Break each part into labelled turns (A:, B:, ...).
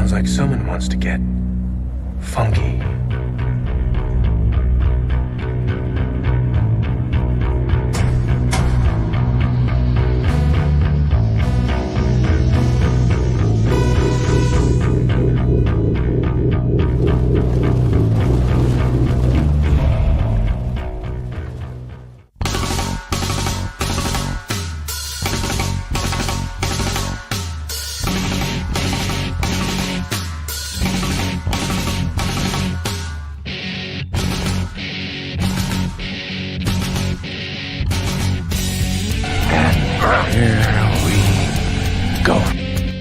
A: Sounds like someone wants to get funky.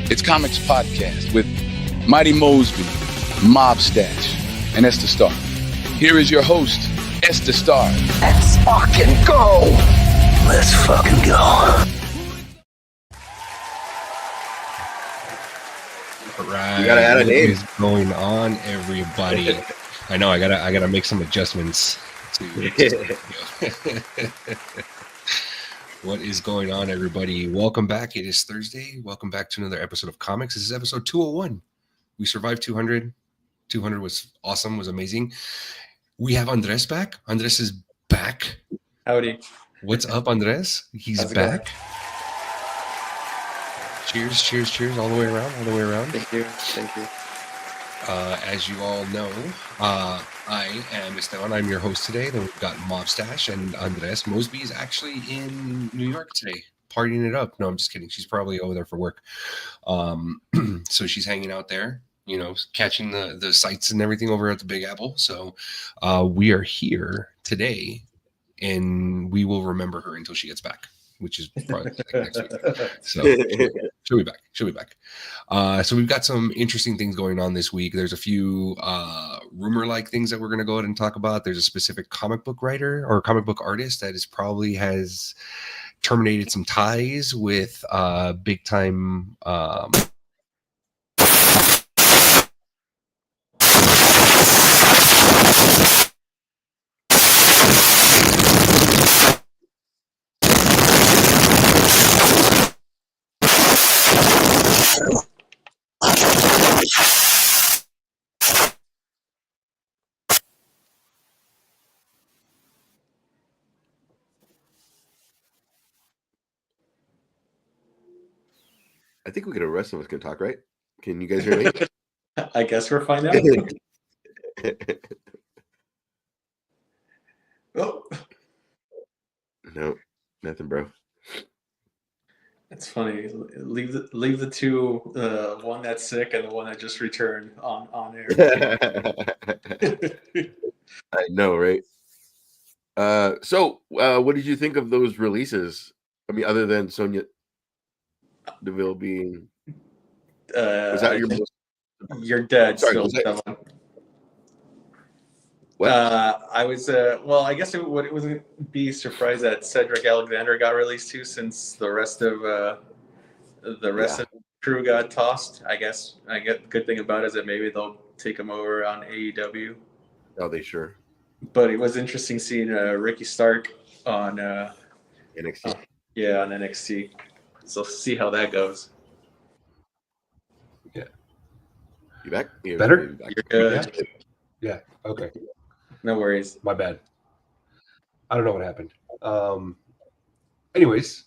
B: It's Comix Podcast with Mighty Mosby, Mob Stash, and Esther Star. Here is your host, Esther Star.
C: Let's fucking go! Let's fucking go.
D: All right.
E: You gotta add a name.
D: What is going on, everybody? I know I gotta make some adjustments to What is going on, everybody? Welcome back. It is Thursday. Welcome back to another episode of Comix. This is episode 201. We survived 200. 200 was awesome, was amazing. We have Andres back. Andres is back.
F: Howdy.
D: What's up, Andres? He's back. Cheers, cheers, cheers, all the way around, all the way around.
F: Thank you. Thank you.
D: As you all know, I am Esteban. I'm your host today. Then we've got Mob Stash and Andres. Mosby is actually in New York today, partying it up. No, I'm just kidding. She's probably over there for work. So she's hanging out there, you know, catching the sights and everything over at the Big Apple. So we are here today, and we will remember her until she gets back, which is probably like next week. So she'll be back. She'll be back. So we've got some interesting things going on this week. There's a few rumor-like things that we're going to go ahead and talk about. There's a specific comic book writer or comic book artist that is probably has terminated some ties with big-time
E: I think we could. The rest of us can talk, right? Can you guys hear me?
F: I guess we're fine now. Oh,
E: No, nothing, bro.
F: that's funny. Leave the two, one that's sick and the one that just returned on air.
E: I know, right? So what did you think of those releases? I mean, other than Sonya Deville being, was that your most?
F: You're dead.
E: Sorry,
F: Still,
E: was that-
F: Stefan.
E: What?
F: I was well. I guess it wouldn't be surprised that Cedric Alexander got released too, since the rest of the crew got tossed. I guess the good thing about it is that maybe they'll take him over on AEW.
E: Are they sure?
F: But it was interesting seeing Ricky Stark on
E: NXT.
F: on NXT. So see how that goes.
E: You back? Yeah,
D: Better?
E: you back.
F: You're good.
D: Yeah. Okay.
F: No worries.
D: My bad. I don't know what happened. Anyways,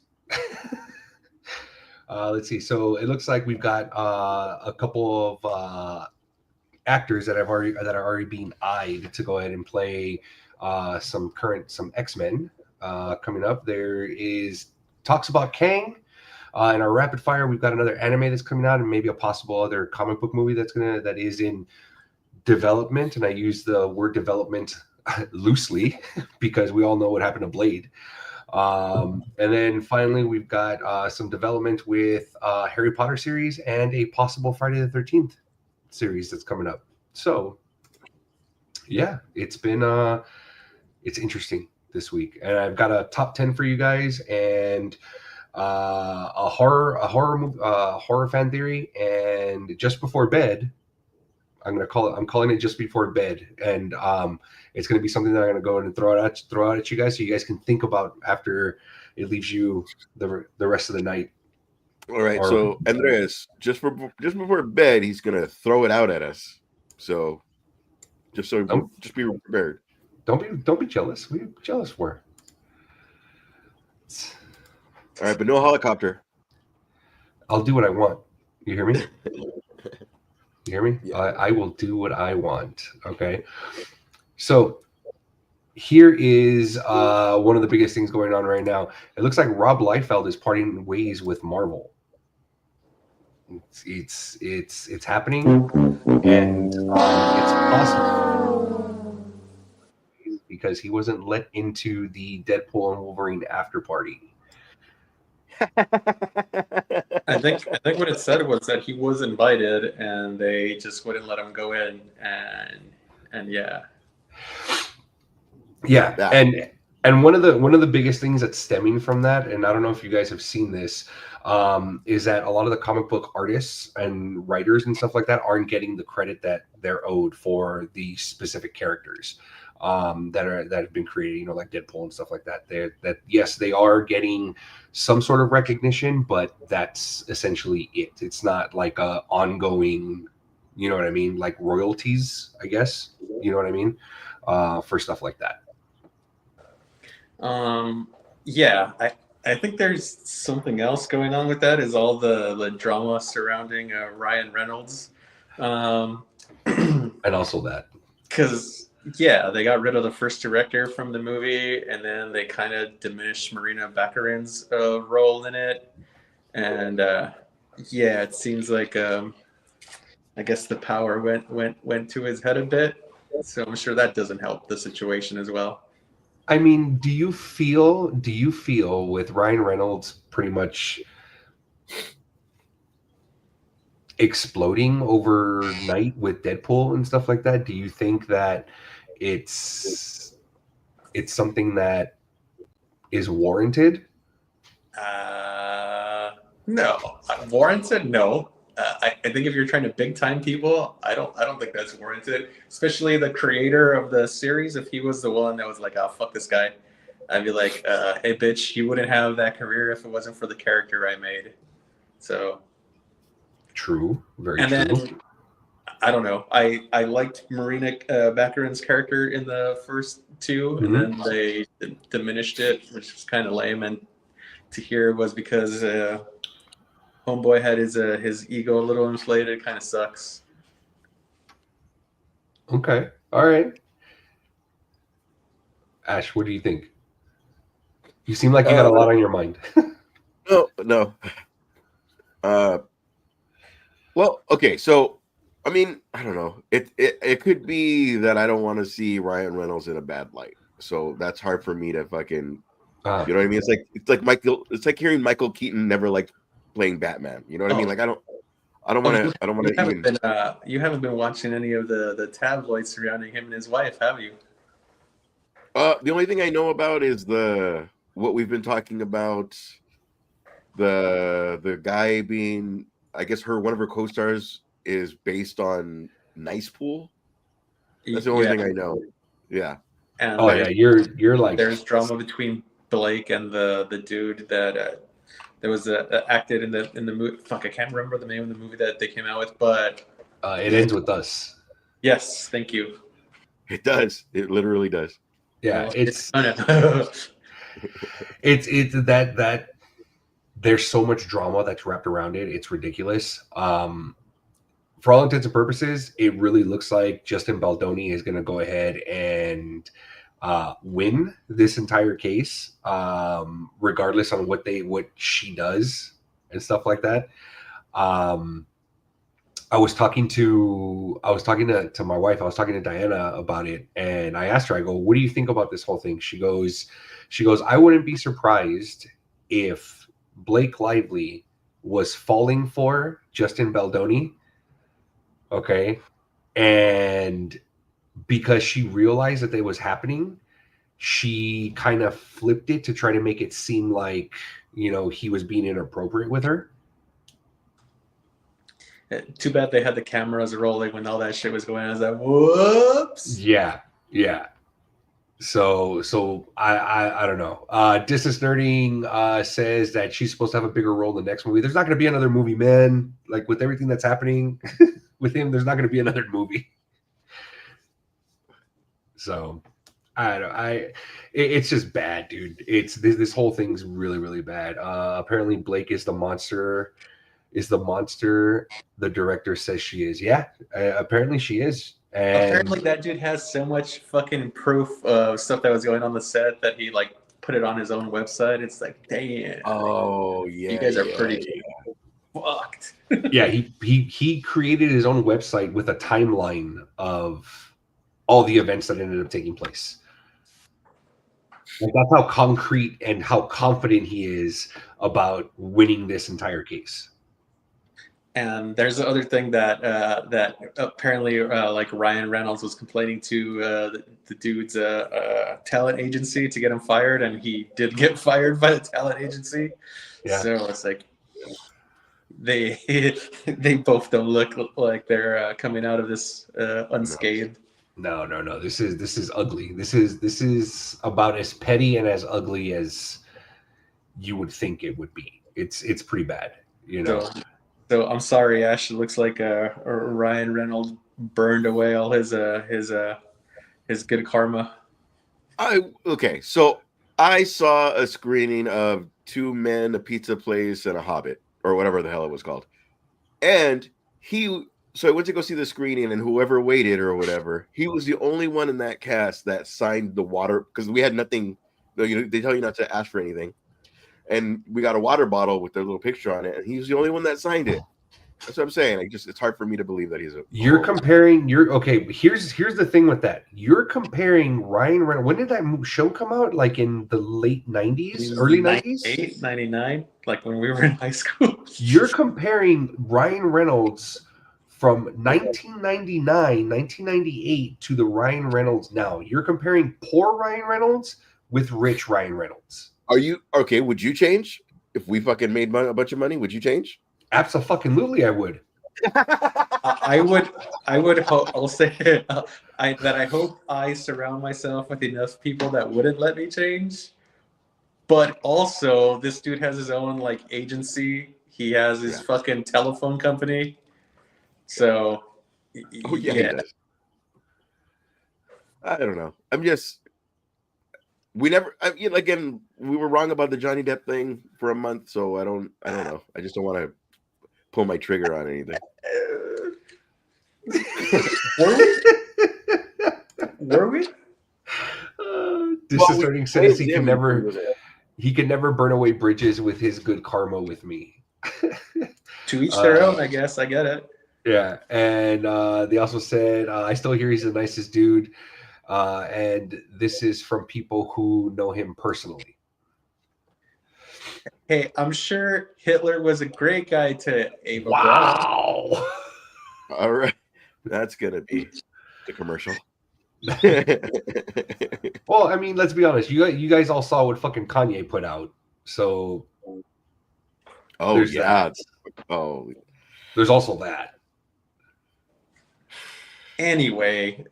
D: let's see. So it looks like we've got a couple of actors that are already being eyed to go ahead and play some X-Men coming up. There is talks about Kang. In our rapid fire, we've got another anime that's coming out, and maybe a possible other comic book movie that is in development. And I use the word development loosely because we all know what happened to Blade. And then finally, we've got some development with Harry Potter series and a possible Friday the 13th series that's coming up. So yeah, it's it's interesting this week, and I've got a top 10 for you guys, and a horror fan theory, and just before bed, I'm calling it just before bed, and it's going to be something that I'm going to go and throw out at you guys, so you guys can think about after it leaves you the rest of the night.
E: All right,
D: Or
E: so Andres, just before bed, he's gonna throw it out at us. So
D: don't,
E: just be prepared.
D: don't be jealous. What are you jealous for?
E: All right, but no helicopter.
D: I'll do what I want. You hear me? You hear me?
E: Yeah.
D: I will do what I want. Okay. So here is one of the biggest things going on right now. It looks like Rob Liefeld is parting ways with Marvel. It's happening, and it's possible because he wasn't let into the Deadpool and Wolverine after party.
F: I think what it said was that he was invited and they just wouldn't let him go in, and yeah.
D: Yeah, and one of the biggest things that's stemming from that, and I don't know if you guys have seen this, is that a lot of the comic book artists and writers and stuff like that aren't getting the credit that they're owed for the specific characters that have been created. You know, like Deadpool and stuff like that. Yes, they are getting some sort of recognition, but that's essentially it. It's not like a ongoing, you know what I mean, like royalties, I guess. You know what I mean, for stuff like that.
F: Yeah, I think there's something else going on with that. Is all the drama surrounding Ryan Reynolds,
D: And also that,
F: because yeah, they got rid of the first director from the movie, and then they kind of diminished Marina Baccarin's role in it, and yeah, it seems like I guess the power went to his head a bit, so I'm sure that doesn't help the situation as well.
D: I mean, do you feel with Ryan Reynolds pretty much exploding overnight with Deadpool and stuff like that? Do you think that it's something that is warranted?
F: No, warranted. No, I think if you're trying to big time people, I don't think that's warranted. Especially the creator of the series. If he was the one that was like, "Oh fuck this guy," I'd be like, "Hey bitch, you wouldn't have that career if it wasn't for the character I made." So
D: True, very
F: and
D: true.
F: then I don't know. I liked Marina Baccarin's character in the first two, and then they diminished it, which was kind of lame. And to hear was because Homeboy had his ego a little inflated. It kind of sucks.
D: Okay, all right. Ash, what do you think? You seem like you got a lot on your mind.
E: No. Well, okay, so I mean, I don't know. It could be that I don't want to see Ryan Reynolds in a bad light. So that's hard for me to fucking, you know what I mean? It's like hearing Michael Keaton never liked playing Batman. You know what I mean? Like I don't want to even.
F: You haven't been watching any of the tabloids surrounding him and his wife, have you?
E: The only thing I know about is what we've been talking about. The guy being, I guess one of her co-stars is based on Nice Pool. That's the only thing I know. Yeah.
F: And
D: yeah, you're like,
F: there's drama between Blake and the dude that was acted in the movie. Fuck, I can't remember the name of the movie that they came out with, but
D: It Ends With Us.
F: Yes, thank you.
E: It does. It literally does.
D: Yeah, it's
F: it's
D: that there's so much drama that's wrapped around it. It's ridiculous. For all intents and purposes, it really looks like Justin Baldoni is going to go ahead and win this entire case, regardless on what she does and stuff like that. I was talking to my wife. I was talking to Diana about it, and I asked her, I go, "What do you think about this whole thing?" She goes, "I wouldn't be surprised if Blake Lively was falling for Justin Baldoni." Okay. And because she realized that it was happening, she kind of flipped it to try to make it seem like, he was being inappropriate with her.
F: Too bad they had the cameras rolling when all that shit was going on. I was like, whoops.
D: Yeah. So I don't know. Distance Nerding says that she's supposed to have a bigger role in the next movie. There's not going to be another movie, man. Like with everything that's happening with him, there's not going to be another movie. So I don't. It's just bad, dude. It's this whole thing's really really bad. Apparently Blake is the monster. Is the monster the director says she is? Yeah, apparently she is. And
F: apparently that dude has so much fucking proof of stuff that was going on the set that he like put it on his own website. It's like, damn.
E: Oh yeah,
F: you guys are pretty fucked.
D: Yeah, he created his own website with a timeline of all the events that ended up taking place. Like that's how concrete and how confident he is about winning this entire case.
F: And there's the other thing that that apparently like Ryan Reynolds was complaining to the dude's talent agency to get him fired, and he did get fired by the talent agency. Yeah. So it's like they both don't look like they're coming out of this unscathed.
D: No. This is ugly. This is about as petty and as ugly as you would think it would be. It's pretty bad, you know.
F: So I'm sorry, Ash. It looks like Ryan Reynolds burned away all his good karma.
E: Okay, so I saw a screening of Two Men, a Pizza Place, and a Hobbit, or whatever the hell it was called. And so I went to go see the screening, and whoever waited or whatever, he was the only one in that cast that signed the water, because we had nothing. They tell you not to ask for anything. And we got a water bottle with their little picture on it, and he's the only one that signed it. That's what I'm saying. It's hard for me to believe that he's a.
D: You're comparing. Okay. Here's the thing with that. You're comparing Ryan Reynolds. When did that show come out? Like in the late '90s, early '90s,
F: 99, like when we were in high school.
D: You're comparing Ryan Reynolds from 1999, 1998 to the Ryan Reynolds now. You're comparing poor Ryan Reynolds with rich Ryan Reynolds.
E: Are you okay? Would you change if we fucking made a bunch of money? Would you change?
D: Absolutely, I would.
F: I would hope. I'll say that I hope I surround myself with enough people that wouldn't let me change. But also, this dude has his own like agency. He has his fucking telephone company. So,
E: yeah. I don't know. I'm just. We never. Again, we were wrong about the Johnny Depp thing for a month, so I don't know. I just don't want to pull my trigger on anything.
F: Were we?
D: Disconcerting says he can never burn away bridges with his good karma with me.
F: To each their own, I guess. I get it.
D: Yeah, and they also said I still hear he's the nicest dude. And this is from people who know him personally.
F: Hey, I'm sure Hitler was a great guy to Ava
D: Wow.
F: Braun.
E: All right. That's going to be the commercial.
D: Well, I mean, let's be honest. You guys all saw what fucking Kanye put out. So.
E: Oh, yeah.
D: There's also that.
F: Anyway,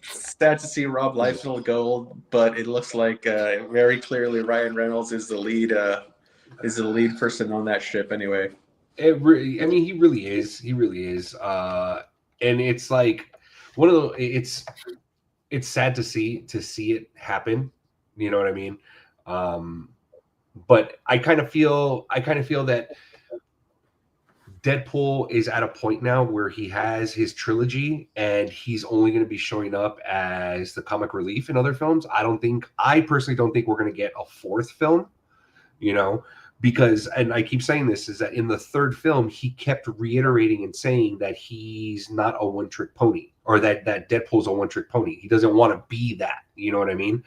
F: sad to see Rob Liefeld go, but it looks like very clearly Ryan Reynolds is the lead person on that ship. Anyway,
D: he really is. He really is. And it's like one of the. It's sad to see it happen. You know what I mean? But I kind of feel that Deadpool is at a point now where he has his trilogy and he's only going to be showing up as the comic relief in other films. I personally don't think we're going to get a fourth film, because, and I keep saying this, is that in the third film, he kept reiterating and saying that he's not a one-trick pony, or that Deadpool's a one-trick pony. He doesn't want to be that. You know what I mean?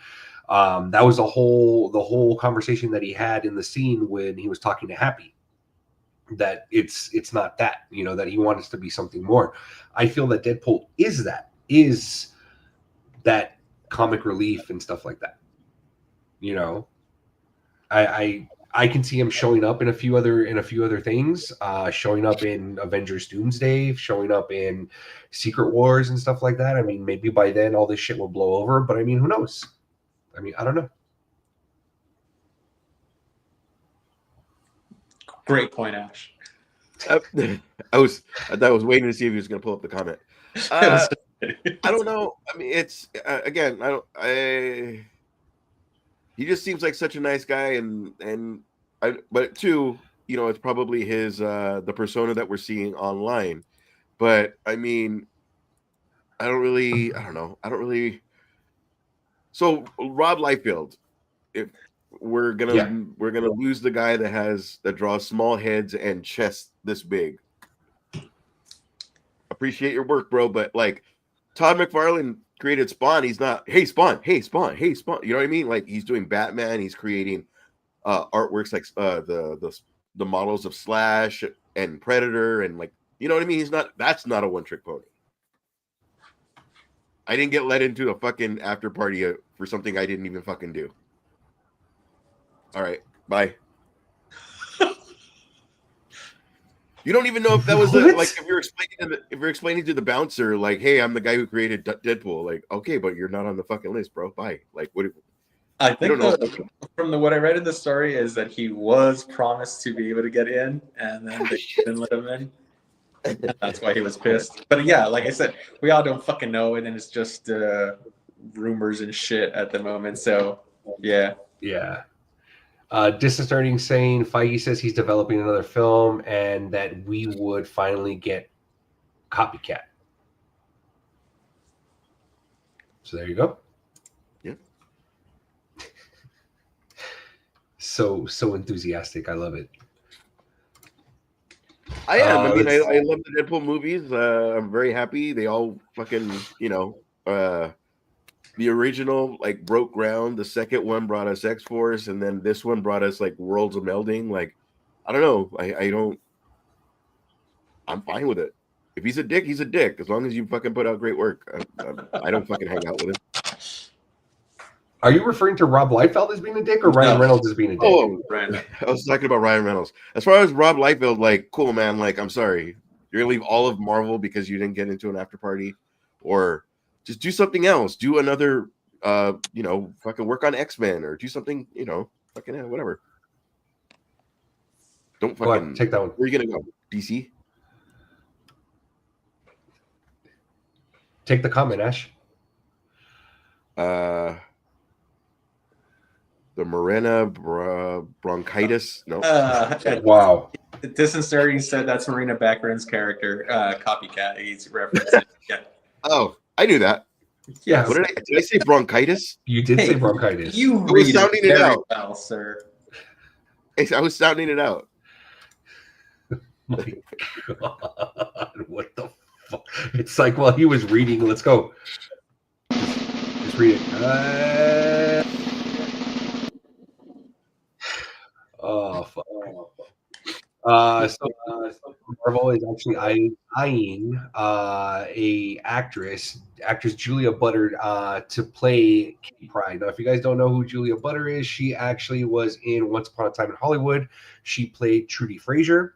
D: That was the whole conversation that he had in the scene when he was talking to Happy. That it's not that, that he wants to be something more. I feel that Deadpool is that comic relief and stuff like that. I I can see him showing up in a few other things, showing up in Avengers Doomsday, showing up in Secret Wars and stuff like that. I mean, maybe by then all this shit will blow over, but I mean, who knows? I mean, I don't know.
F: Great point, Ash.
E: I was waiting to see if he was going to pull up the comment. I don't know. I mean, it's again. He just seems like such a nice guy, but too, it's probably his the persona that we're seeing online. But I mean, I don't know. So Rob Liefeld, if we're gonna lose the guy that draws small heads and chests this big. Appreciate your work, bro, but like Todd McFarlane created Spawn. He's not, hey Spawn. You know what I mean? Like he's doing Batman. He's creating artworks like the models of Slash and Predator, and like, you know what I mean? That's not a one-trick pony. I didn't get let into a fucking after party for something I didn't even fucking do. All right, bye. You don't even know if that was if you're explaining to the bouncer, like, hey, I'm the guy who created Deadpool. Like, okay, but you're not on the fucking list, bro. Bye. Like, what?
F: I think from what I read in the story is that he was promised to be able to get in, and then they didn't let him in. And that's why he was pissed. But yeah, like I said, we all don't fucking know, and then it's just rumors and shit at the moment. So yeah.
D: Yeah. Disconcerting saying Feige says he's developing another film and that we would finally get Copycat. So there you go.
E: Yeah.
D: So enthusiastic. I love it.
E: I am. I mean, I love the Deadpool movies. I'm very happy. They all fucking, the original like broke ground. The second one brought us X-Force, and then this one brought us like Worlds of Melding. Like, I don't know. I'm fine with it. If he's a dick, he's a dick. As long as you fucking put out great work, I don't fucking hang out with him.
D: Are you referring to Rob Liefeld as being a dick or Ryan Reynolds as being a dick?
E: Oh, I was talking about Ryan Reynolds. As far as Rob Liefeld, like, cool, man. Like, I'm sorry. You're going to leave all of Marvel because you didn't get into an after party? Or just do something else. Do another, fucking work on X-Men or do something, fucking whatever. Don't fucking...
D: Go ahead, take that one.
E: Where are you going to go? DC?
D: Take the comment, Ash.
E: The Marina bronchitis. No.
D: Wow.
F: Disconcerting said that's Marina Baccarin's character, Copycat. He's referencing. Yeah.
E: Oh, I knew that.
D: Yeah.
E: What did I say? Bronchitis?
D: You did say bronchitis.
F: You
E: I was sounding it out,
F: well, sir.
E: I was sounding it out.
D: My God, what the fuck? It's like while he was reading. Let's go. Just read it. Oh, fuck. So Marvel is actually eyeing a actress Julia Butter to play Kitty Pryde. Now, if you guys don't know who Julia Butter is, she actually was in Once Upon a Time in Hollywood. She played Trudy Frazier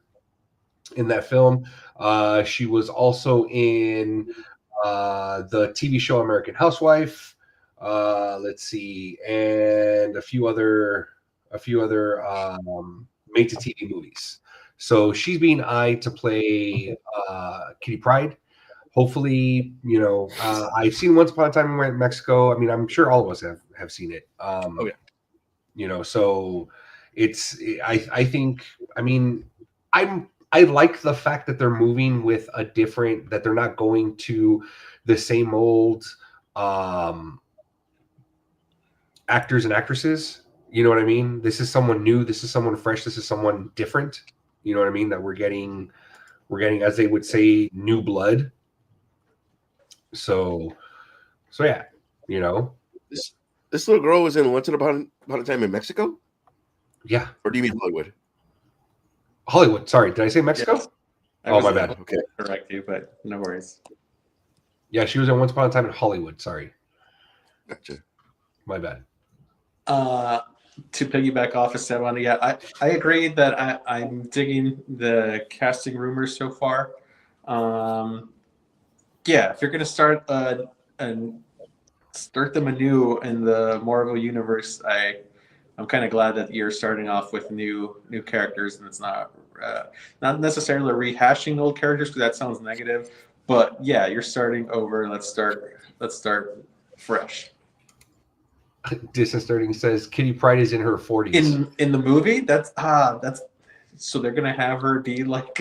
D: in that film. She was also in the TV show American Housewife. Let's see, and a few other made to TV movies. So she's being eyed to play Kitty Pryde. Hopefully, I've seen Once Upon a Time in Mexico. I mean, I'm sure all of us have seen it.
E: Oh yeah.
D: So I think, I mean, I like the fact that they're moving with that they're not going to the same old actors and actresses. You know what I mean? This is someone new. This is someone fresh. This is someone different. You know what I mean? That we're getting, as they would say, new blood. So yeah,
E: This little girl was in Once Upon a Time in Mexico?
D: Yeah.
E: Or do you mean Hollywood?
D: Hollywood. Sorry, did I say Mexico?
F: Yes.
D: Oh, my bad.
E: Okay.
F: Correct you, but no worries.
D: Yeah, she was in Once Upon a Time in Hollywood. Sorry.
E: Gotcha.
D: My bad.
F: to piggyback off of Esteban, yeah, I agree that I'm digging the casting rumors so far. Yeah, if you're gonna start and start them anew in the Marvel universe, I'm kind of glad that you're starting off with new characters, and it's not necessarily rehashing old characters because that sounds negative. But yeah, you're starting over. Let's start fresh.
D: Distant says Kitty Pryde is in her 40s.
F: In the movie, that's so they're gonna have her be like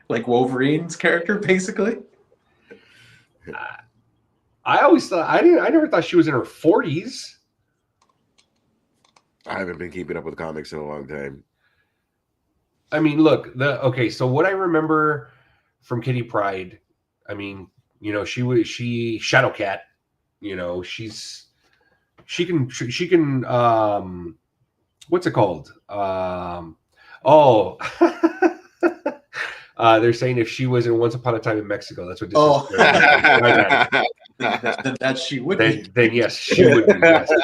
F: Wolverine's character, basically.
D: I always thought I never thought she was in her 40s.
E: I haven't been keeping up with comics in a long time.
D: I mean, look, so what I remember from Kitty Pryde, I mean, you know, she Shadowcat, you know, she can what's it called? They're saying if she was in Once Upon a Time in Mexico, that's what this is.
F: Then that she would
D: be. Then yes, she would be. Yes.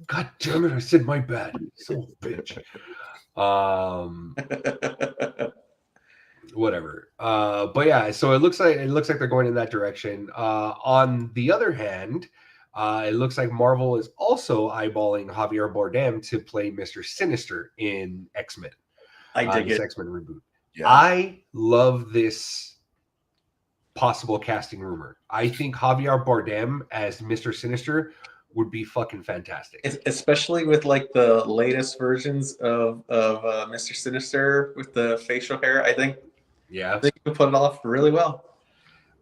D: God damn it! I said my bad. So bitch. Whatever. But yeah, so it looks like they're going in that direction. On the other hand, it looks like Marvel is also eyeballing Javier Bardem to play Mr. Sinister in X-Men.
F: I dig it.
D: X-Men reboot. Yeah. I love this possible casting rumor. I think Javier Bardem as Mr. Sinister would be fucking fantastic.
F: Especially with like the latest versions of Mr. Sinister with the facial hair. I think he could put it off really well.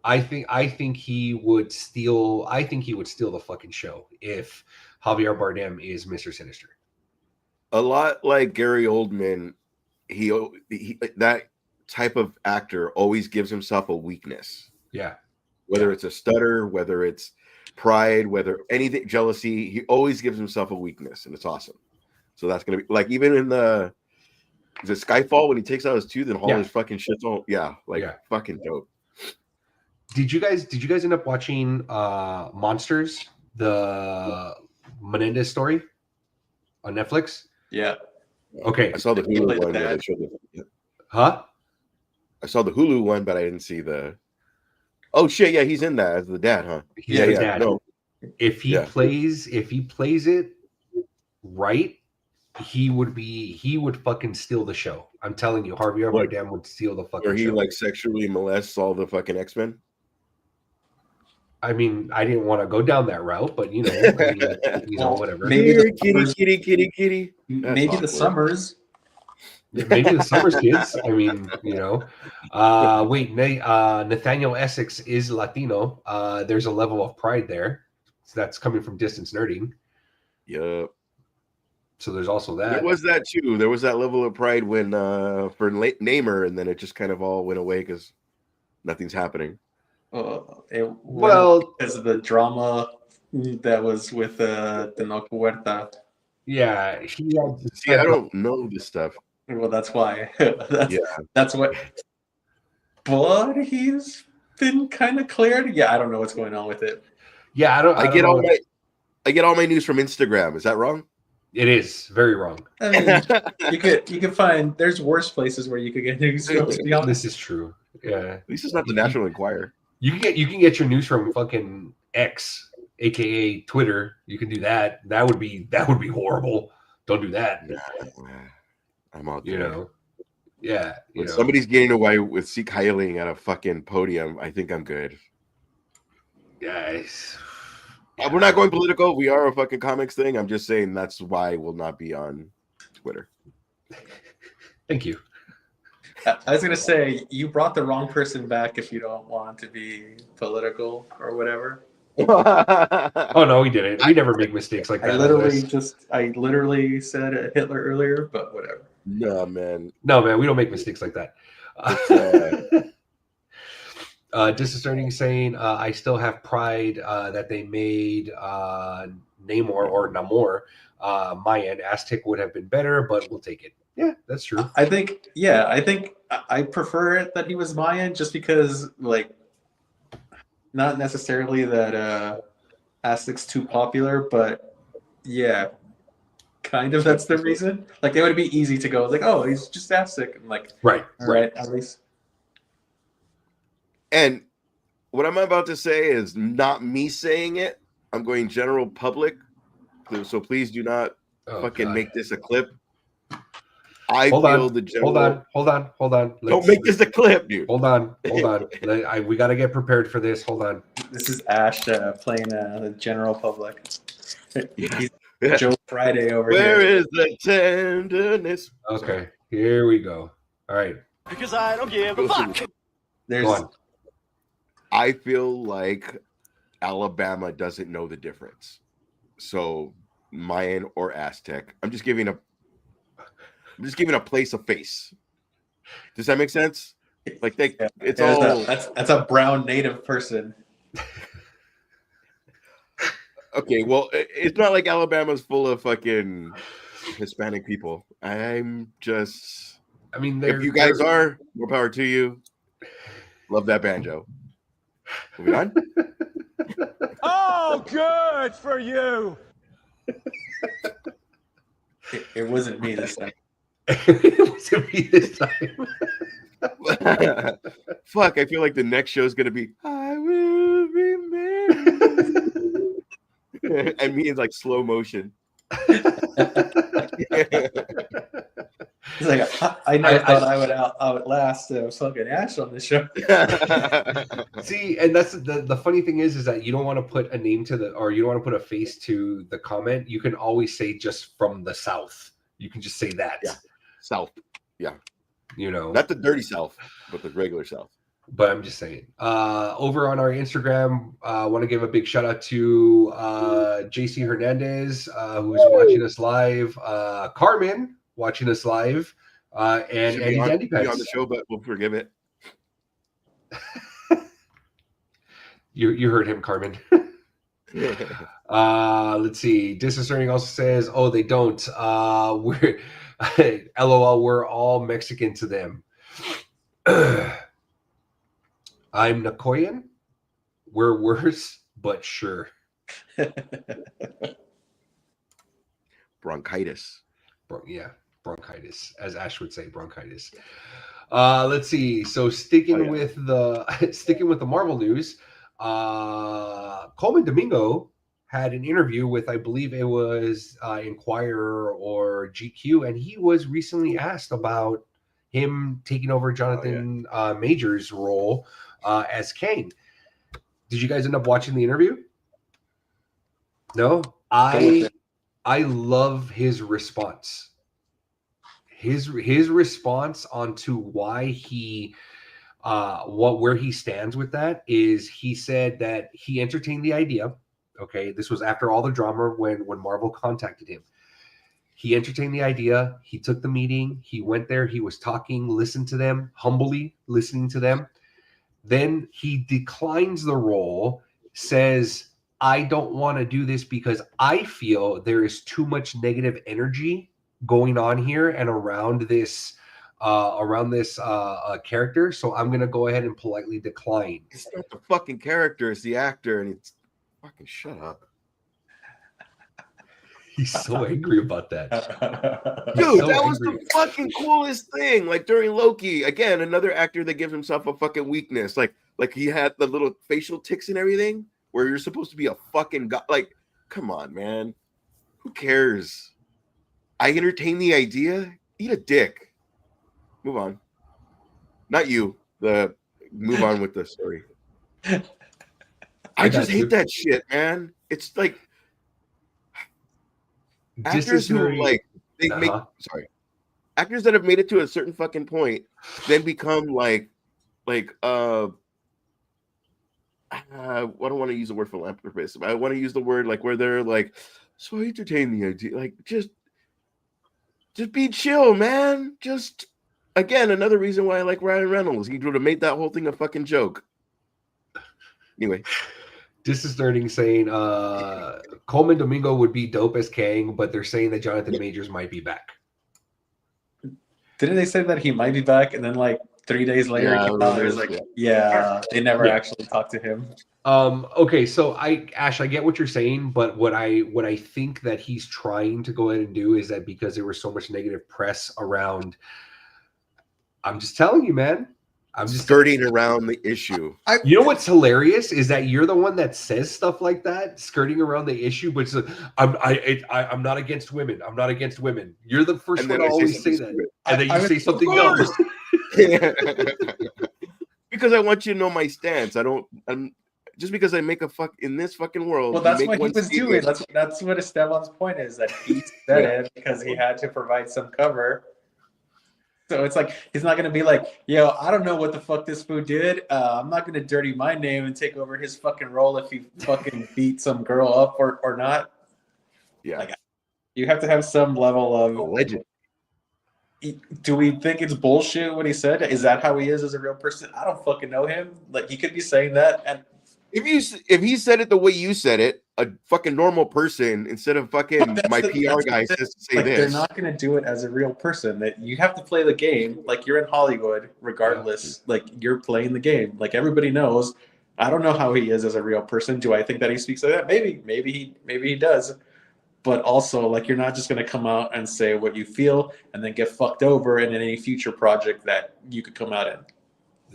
D: I think he would steal the fucking show if Javier Bardem is Mr. Sinister.
E: A lot like Gary Oldman, he that type of actor always gives himself a weakness.
D: Yeah.
E: Whether it's a stutter, whether it's pride, whether anything, jealousy, he always gives himself a weakness, and it's awesome. So that's gonna be like even in the Skyfall when he takes out his tooth and all his fucking shit's all fucking dope.
D: Did you guys end up watching Monsters, the Menendez story on Netflix?
F: Yeah.
D: Okay.
E: I saw the Hulu one.
D: Huh?
E: I saw the Hulu one, but I didn't see the. Oh shit! Yeah, he's in that as the dad, huh?
D: He's the dad. No. If he plays it right, he would fucking steal the show. I'm telling you, Javier Bardem would steal the fucking show.
E: Or he like sexually molests all the fucking X-Men.
D: I mean, I didn't want to go down that route, but you know, whatever.
F: Maybe
E: kitty.
F: Maybe the Summers.
D: Maybe the Summers kids. I mean, you know. Nathaniel Essex is Latino. There's a level of pride there. So that's coming from Distance Nerding.
E: Yep.
D: So there's also that.
E: There was that too. There was that level of pride when for Namor, and then it just kind of all went away because nothing's happening.
F: Because of the drama that was with the No Puerta.
D: Yeah,
E: I don't know this stuff.
F: Well, that's why. That's what. But he's been kind of cleared. Yeah, I don't know what's going on with it.
D: Yeah,
E: I get all my news from Instagram. Is that wrong?
D: It is very wrong.
F: I mean, you could find there's worse places where you could get news from. To be honest.
D: This is true. Yeah,
E: at least it's not the National Enquirer.
D: You can get your news from fucking X, aka Twitter. You can do that. That would be horrible. Don't do that.
E: I'm out there.
D: You know. Yeah.
E: When somebody's getting away with Seek Heiling at a fucking podium, I think I'm good.
D: Guys.
E: We're not going political. We are a fucking comics thing. I'm just saying that's why we'll not be on Twitter.
D: Thank you.
F: I was gonna say you brought the wrong person back if you don't want to be political or whatever.
D: Oh no, we didn't. We never make mistakes like that.
F: I literally said Hitler earlier, but whatever.
E: No man,
D: we don't make mistakes like that. Discerning saying, I still have pride that they made Namor or Namor Mayan. Aztec would have been better, but we'll take it. Yeah, that's true.
F: I think I prefer it that he was Mayan just because, like, not necessarily that Aztec's too popular, but yeah, kind of that's the reason. Like, it would be easy to go like, oh, he's just Aztec. I'm like,
D: Right.
F: at least.
E: And what I'm about to say is not me saying it. I'm going general public. So please do not make this a clip.
D: Hold on.
E: Don't make this a clip, dude.
D: Hold on. We got to get prepared for this. Hold on.
F: This is Ash playing the general public.
E: Yeah.
F: Joe Friday over
E: Where
F: here.
E: Where is the tenderness?
D: Okay, here we go. All right.
C: Because I don't give a fuck.
E: I feel like Alabama doesn't know the difference. So Mayan or Aztec. I'm just giving a place a face. Does that make sense? Like
F: that's a brown native person.
E: Okay, well, it's not like Alabama's full of fucking Hispanic people. I mean, if you guys are, more power to you. Love that banjo. Moving on.
C: Oh, good for you.
F: It wasn't me this time.
D: It wasn't me this time.
E: Fuck, I feel like the next show is going to be I will remember. And me in like slow motion.
F: It's like I never thought I would outlast fucking Ash on this show.
D: See, and that's the funny thing is that you don't want to put a name to or you don't want to put a face to the comment. You can always say just from the South. You can just say that.
E: Yeah. South. Yeah.
D: Not
E: the dirty South, but the regular South.
D: But I'm just saying. Over on our Instagram, I want to give a big shout out to JC Hernandez, who's watching us live. Carmen watching us live, and Andy Dandy Pets
E: on the show, but we'll forgive it.
D: You heard him, Carmen. Let's see. Disconcerting also says, "Oh, they don't. We're LOL. We're all Mexican to them." I'm Nakoyan. We're worse, but sure.
E: Bronchitis.
D: Bronchitis, as Ash would say, bronchitis. Let's see. So sticking with the Marvel news, Coleman Domingo had an interview with, I believe it was Inquirer or GQ, and he was recently asked about him taking over Jonathan Majors' role as Kang. Did you guys end up watching the interview? No? I love his response. His response onto why he where he stands with that is he said that he entertained the idea. Okay, this was after all the drama when Marvel contacted him. He entertained the idea. He took the meeting. He went there. He was talking, listened to them, humbly listening to them. Then he declines the role, says, I don't want to do this because I feel there is too much negative energy going on here and around this character. So I'm going to go ahead and politely decline.
E: It's not the fucking character, it's the actor, and it's fucking shut up.
D: He's so angry about that.
E: Dude, that was the fucking coolest thing. Like during Loki, again, another actor that gives himself a fucking weakness. Like he had the little facial tics and everything where you're supposed to be a fucking god. Like, come on, man. Who cares? I entertain the idea. Eat a dick. Move on. Not you. Move on with the story. I just hate that shit, man. It's like actors who actors that have made it to a certain fucking point then become I don't want to use the word philanthropist, but I want to use the word like where they're like, so I entertain the idea, like just be chill, man. Just again, another reason why I like Ryan Reynolds. He would have made that whole thing a fucking joke. Anyway.
D: This is Nerding saying Coleman Domingo would be dope as Kang, but they're saying that Jonathan Majors might be back.
F: Didn't they say that he might be back and then like 3 days later,
E: Yeah,
F: came out, it was like, yeah, they never actually talked to him.
D: Okay, so Ash, I get what you're saying, but what I think that he's trying to go ahead and do is that because there was so much negative press around, I'm just telling you, man. I'm just
E: skirting around the issue.
D: You know what's hilarious is that you're the one that says stuff like that, skirting around the issue. But I'm not against women. I'm not against women. You're the first one to always say that, and then you say something else.
E: Because I want you to know my stance. I'm just because I make a fuck in this fucking world.
F: Well, that's what he was doing. That's what Esteban's point is, that he said it because he had to provide some cover. So it's like he's not gonna be like, yo, I don't know what the fuck this fool did. I'm not gonna dirty my name and take over his fucking role if he fucking beat some girl up or not.
E: Yeah,
F: like, you have to have some level of
E: legend.
F: Do we think it's bullshit what he said? Is that how he is as a real person? I don't fucking know him. Like, he could be saying that, and
E: if he said it the way you said it, a fucking normal person instead of fucking my PR guy says to say
F: like,
E: this.
F: they're not going to do it as a real person. That you have to play the game. Like, you're in Hollywood, regardless. Like, you're playing the game. Like, everybody knows. I don't know how he is as a real person. Do I think that he speaks like that? Maybe he does. But also, like, you're not just going to come out and say what you feel and then get fucked over in any future project that you could come out in.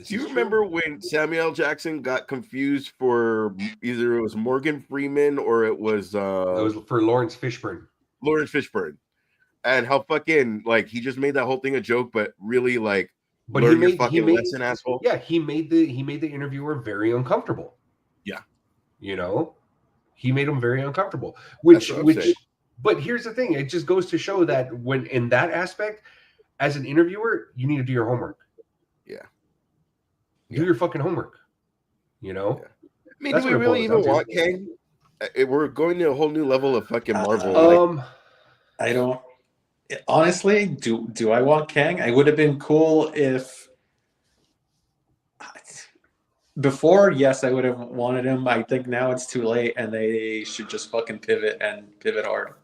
E: Do you remember when Samuel L. Jackson got confused for either it was Morgan Freeman or it was
D: for Lawrence Fishburne.
E: And how fucking like he just made that whole thing a joke, but really like
D: but
E: learn your fucking lesson, asshole.
D: Yeah, he made the interviewer very uncomfortable.
E: Yeah.
D: You know? He made him very uncomfortable. Which but here's the thing, it just goes to show that when in that aspect, as an interviewer, you need to do your homework.
E: Yeah.
D: Do your fucking homework. You know?
E: Yeah. I mean, do we really even want Kang? We're going to a whole new level of fucking Marvel.
F: I don't honestly, do I want Kang? I would have been cool if before, yes, I would have wanted him. I think now it's too late and they should just fucking pivot hard.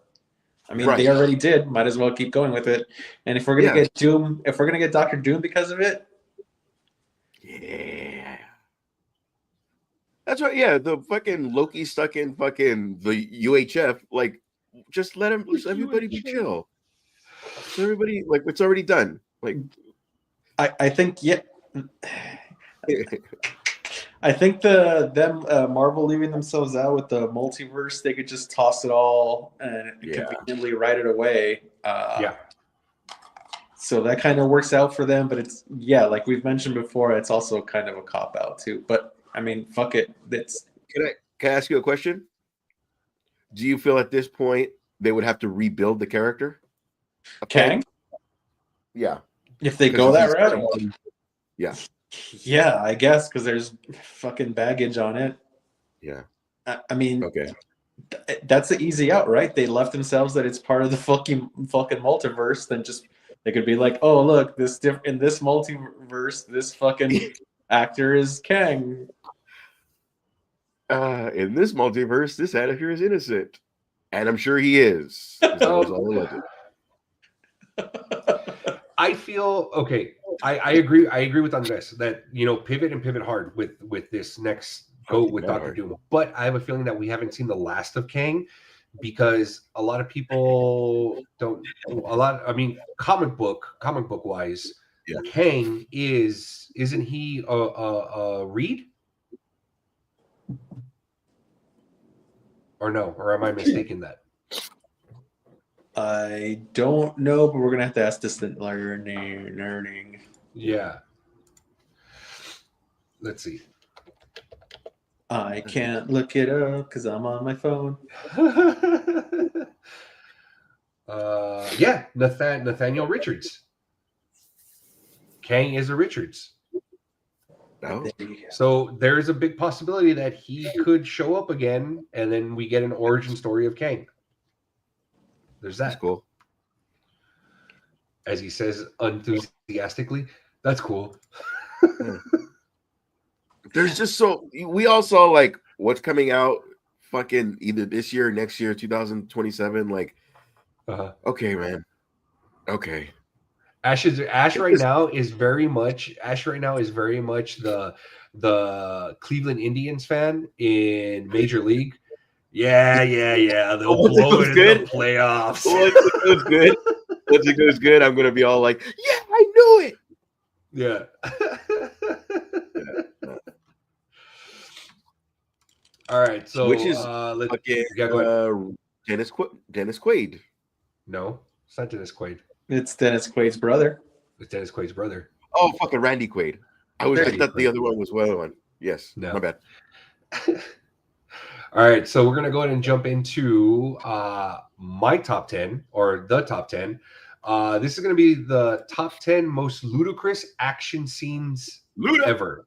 F: I mean, they already did. Might as well keep going with it. And if we're gonna get Doom, if we're gonna get Dr. Doom because of it,
E: yeah. That's right. Yeah, the fucking Loki stuck in fucking the UHF. Like, just let everybody be chill. So everybody, like, it's already done. Like,
F: I think I think Marvel leaving themselves out with the multiverse, they could just toss it all and conveniently write it away. So that kind of works out for them, but it's like we've mentioned before, it's also kind of a cop out too. But I mean, fuck it.
E: Can I ask you a question? Do you feel at this point they would have to rebuild the character?
F: Kang?
E: Yeah.
F: If they go that route.
E: Yeah.
F: Yeah, I guess because there's fucking baggage on it.
E: Yeah.
F: I mean,
E: okay.
F: That's the easy out, right? They left themselves that it's part of the fucking multiverse. Then just they could be like, oh look, in this multiverse, this fucking actor is Kang.
E: In this multiverse, this actor is innocent, and I'm sure he is. That was all alleged.
D: I feel okay. I agree. I agree with Andres that pivot and pivot hard with this next go with Dr. Doom. But I have a feeling that we haven't seen the last of Kang because a lot of people don't. I mean, comic book wise, Kang isn't he a Reed? Or no? Or am I mistaken that?
F: I don't know, but we're gonna have to ask distant learning.
D: Yeah. Let's see.
F: I can't look it up because I'm on my phone.
D: Nathaniel Richards. Kang is a Richards.
E: Oh.
D: So there's a big possibility that he could show up again, and then we get an origin story of Kang. There's that.
E: That's cool.
D: As he says enthusiastically, that's cool.
E: There's just we all saw like what's coming out fucking either this year or next year, 2027. Like, okay, man. Okay.
D: Ash right now is very much the Cleveland Indians fan in Major League. Yeah. They'll
E: Once it
D: blow
E: goes
D: it in
E: good,
D: the playoffs.
E: once it goes good, I'm gonna be all like, "Yeah, I knew it."
D: Yeah. All right. So
E: Which is
D: let's
E: fucking
D: go ahead.
E: Dennis Quaid.
D: No, it's not Dennis Quaid.
F: It's Dennis Quaid's brother.
D: It's Dennis Quaid's brother.
E: Oh, fucking Randy Quaid. I thought the other one was the other one. Yes.
D: No.
E: My bad.
D: All right, so we're gonna go ahead and jump into my top 10 or the top 10. This is gonna be the top 10 most ludicrous action scenes ever.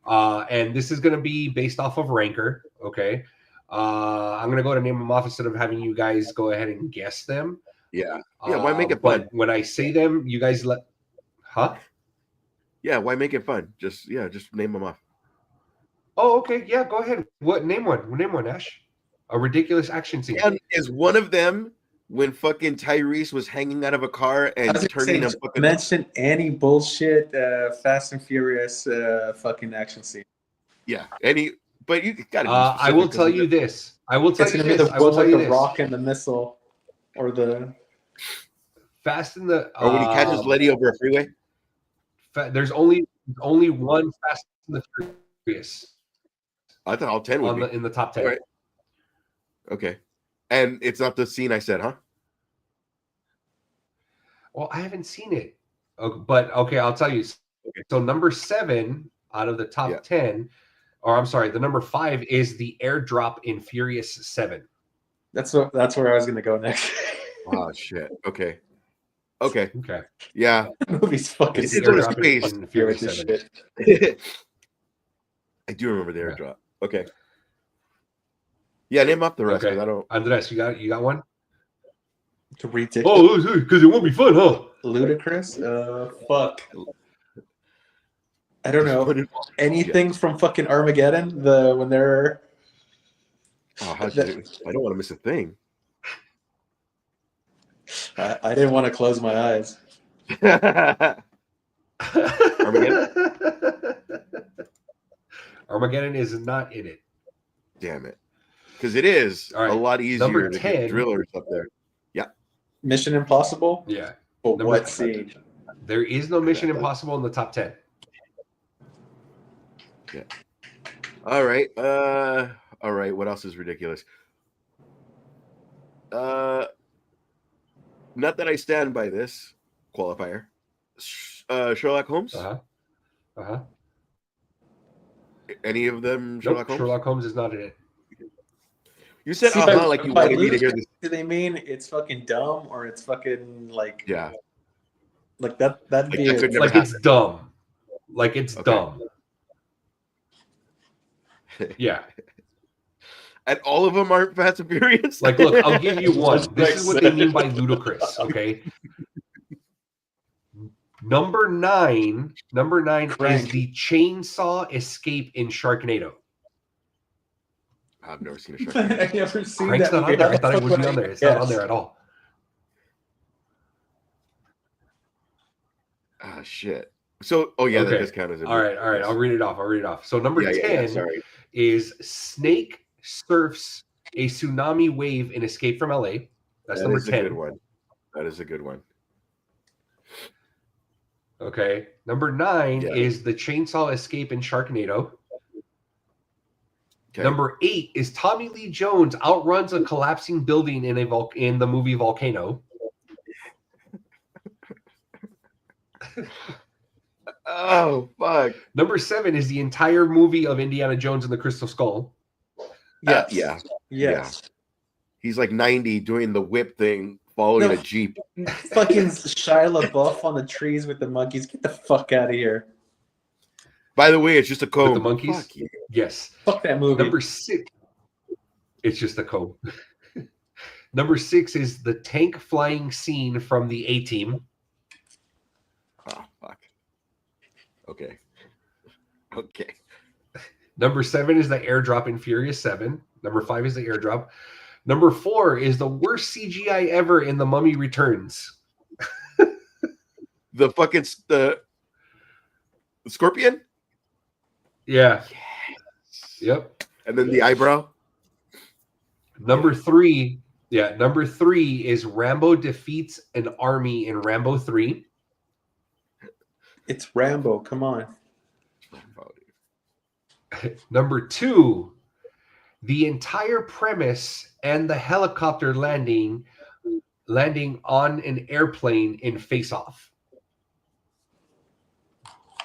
D: And this is gonna be based off of Ranker. Okay. I'm gonna go ahead and name them off instead of having you guys go ahead and guess them.
E: Yeah. Yeah. Why make it fun?
D: But when I say them, you guys
E: Yeah. Why make it fun? Just name them off.
D: Oh, okay. Yeah, go ahead. Name one, Ash. A ridiculous action scene.
E: And is one of them when fucking Tyrese was hanging out of a car and turning a fucking
F: mention any bullshit Fast and Furious fucking action scene.
E: Yeah. But you gotta be
D: I will tell you this. I will tell you this.
F: I will tell you this. Rock and the missile or the
D: Fast and the
E: or when he catches Letty over a freeway.
D: There's only one Fast and the Furious.
E: I thought all 10 would be
D: in the top 10.
E: Right. Okay. And it's not the scene I said, huh?
D: Well, I haven't seen it. But okay, I'll tell you. Okay. So number 7 out of the top 10, or I'm sorry, the number 5 is the airdrop in Furious 7.
F: That's where I was gonna go next.
E: Oh shit. Okay.
D: Yeah.
F: That movie's fucking
E: in
F: Furious 7.
E: I do remember the airdrop. Okay. Yeah, name up the rest.
D: Okay.
E: I don't.
D: Andres, you got one?
F: Ridiculous.
D: Oh, because it won't be fun, huh?
F: Ludicrous. Fuck. I don't know. Anything from fucking Armageddon? When they're.
E: Oh, I don't want to miss a thing.
F: I didn't want to close my eyes.
E: Armageddon?
D: Armageddon is not in it.
E: Damn it. Because it is a lot easier
D: number
E: to
D: 10,
E: get drillers up there. Yeah.
F: Mission Impossible?
D: Yeah.
F: But what scene?
D: There is no Mission Impossible in the top 10.
E: Yeah. All right. What else is ridiculous? Not that I stand by this qualifier. Sherlock Holmes? Any of them Sherlock Holmes?
D: Sherlock Holmes is not in it.
E: You said like you wanted me to hear this.
F: Do they mean it's fucking dumb or it's fucking like like that'd be
D: it's dumb. Like it's dumb. Yeah.
E: And all of them aren't Fast and Furious?
D: Like, look, I'll give you one. This is what they mean by ludicrous, okay? Number 9 is the chainsaw escape in Sharknado.
E: I've never seen a Sharknado.
F: I've never seen
D: Crank's
F: that
D: not on there. I thought it would be on there. It's not on there at all.
E: Ah, shit. So, that does count as a
D: all right. I'll read it off. So number 10 is Snake surfs a tsunami wave in Escape from LA. That's number 10.
E: That is a good one.
D: Okay. Number 9 is the chainsaw escape in Sharknado. Okay. Number 8 is Tommy Lee Jones outruns a collapsing building in in the movie Volcano.
E: Oh, fuck.
D: Number 7 is the entire movie of Indiana Jones and the Crystal Skull.
F: Yes.
E: Yeah. He's like 90 doing the whip thing, following a Jeep.
F: Fucking Shia LaBeouf on the trees with the monkeys. Get the fuck out of here.
E: By the way, it's just a comb.
D: With the monkeys?
E: Fuck you.
D: Yes.
F: Fuck that movie.
D: Number 6. It's just a comb. Number 6 is the tank flying scene from the A-Team.
E: Oh, fuck. Okay.
D: Number 7 is the airdrop in Furious 7. Number 5 is the airdrop. Number 4 is the worst CGI ever in The Mummy Returns.
E: the fucking the scorpion.
D: Yeah. Yep.
E: And then the eyebrow.
D: Number 3. Yeah. Number 3 is Rambo defeats an army in Rambo 3.
F: It's Rambo. Come on.
D: Number 2, the entire premise and the helicopter landing on an airplane in Face Off.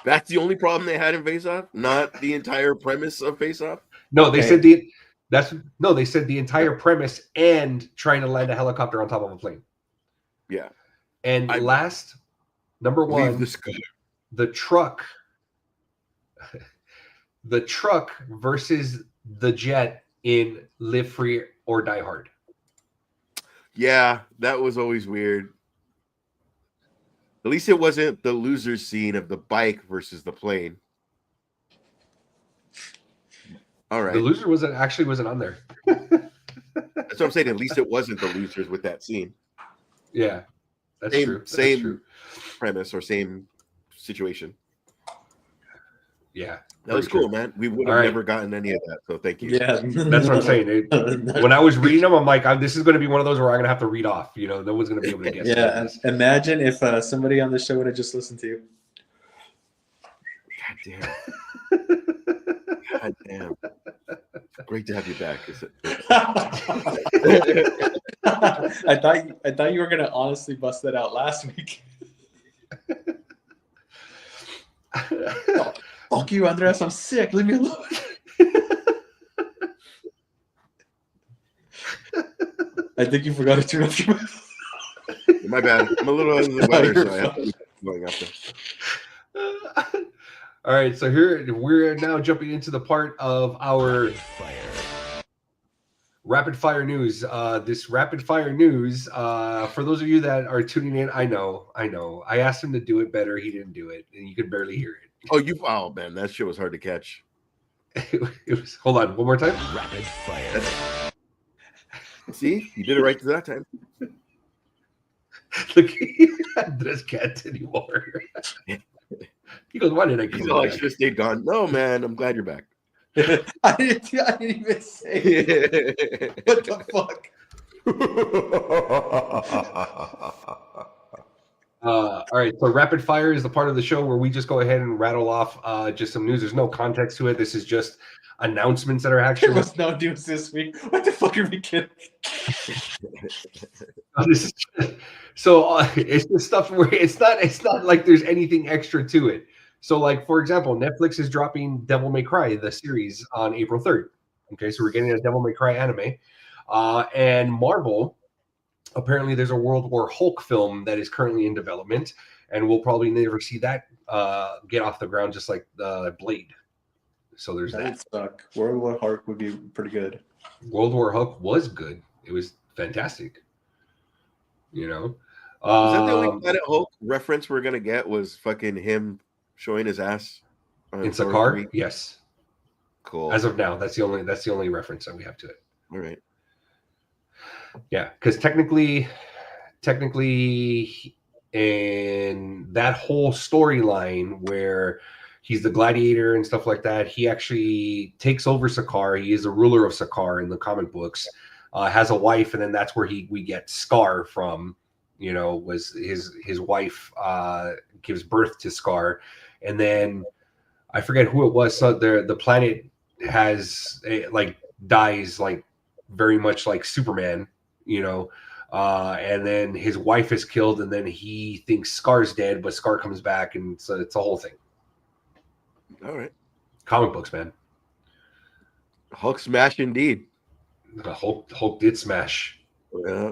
E: That's the only problem they had in Face Off, not the entire premise of Face Off.
D: No, they said they said the entire premise and trying to land a helicopter on top of a plane.
E: Yeah.
D: And last, number 1, the truck. The truck versus the jet in Live Free or Die Hard.
E: Yeah, that was always weird. At least it wasn't the loser scene of the bike versus the plane. All right.
D: The loser wasn't on there.
E: That's what I'm saying. At least it wasn't the losers with that scene.
D: Yeah, that's true.
E: Same
D: true.
E: Premise or same situation.
D: Yeah.
E: That was cool, man. We would have never gotten any of that, so thank you.
F: Yeah,
D: that's what I'm saying. When I was reading them, I'm like, this is going to be one of those where I'm going to have to read off. You know, no one's going to be able to guess.
F: Yeah, imagine if somebody on the show would have just listened to you.
E: God damn. God damn. Great to have you back.
F: I thought you were going to honestly bust that out last week. Fuck you, Andres. I'm sick. Leave me alone. I think you forgot to turn off your mouth.
E: My bad. I'm a little under the weather, so I have to keep going after.
D: All right, so here we're now jumping into the part of our rapid fire news. This rapid fire news, for those of you that are tuning in, I know. I asked him to do it better. He didn't do it, and you could barely hear it.
E: Oh man, that shit was hard to catch.
D: It was. Hold on, one more time.
A: Rapid fire.
E: See, you did it right that time.
D: Look, Andres can't anymore. He goes, "Why did I come back?
E: I should have stayed gone." No, man, I'm glad you're back.
F: I didn't even say it. What the fuck?
D: All right, so rapid fire is the part of the show where we just go ahead and rattle off just some news. There's no context to it. This is just announcements that are actually.
F: There was no news this week. What the fuck are we kidding?
D: So it's just stuff where it's not like there's anything extra to it. So, like, for example, Netflix is dropping Devil May Cry, the series, on April 3rd. Okay, so we're getting a Devil May Cry anime. And Marvel, apparently there's a World War Hulk film that is currently in development, and we'll probably never see that get off the ground, just like Blade. So there's that.
F: Would suck. World War Hulk would be pretty good.
D: World War Hulk was good. It was fantastic. You know?
E: Is that the only Planet Hulk reference we're going to get was fucking him showing his ass
D: in Sakaar? Yes.
E: Cool.
D: As of now, that's the only reference that we have to it.
E: All right.
D: Yeah, because technically, in that whole storyline where he's the gladiator and stuff like that, he actually takes over Sakaar. He is the ruler of Sakaar in the comic books. Has a wife, and then that's where we get Scar from. You know, was his wife gives birth to Scar, and then I forget who it was. So the planet has dies like very much like Superman. You know, and then his wife is killed, and then he thinks Scar's dead, but Scar comes back, and so it's a whole thing.
E: All right.
D: Comic books, man.
E: Hulk smash indeed.
D: Hulk did smash.
E: Yeah.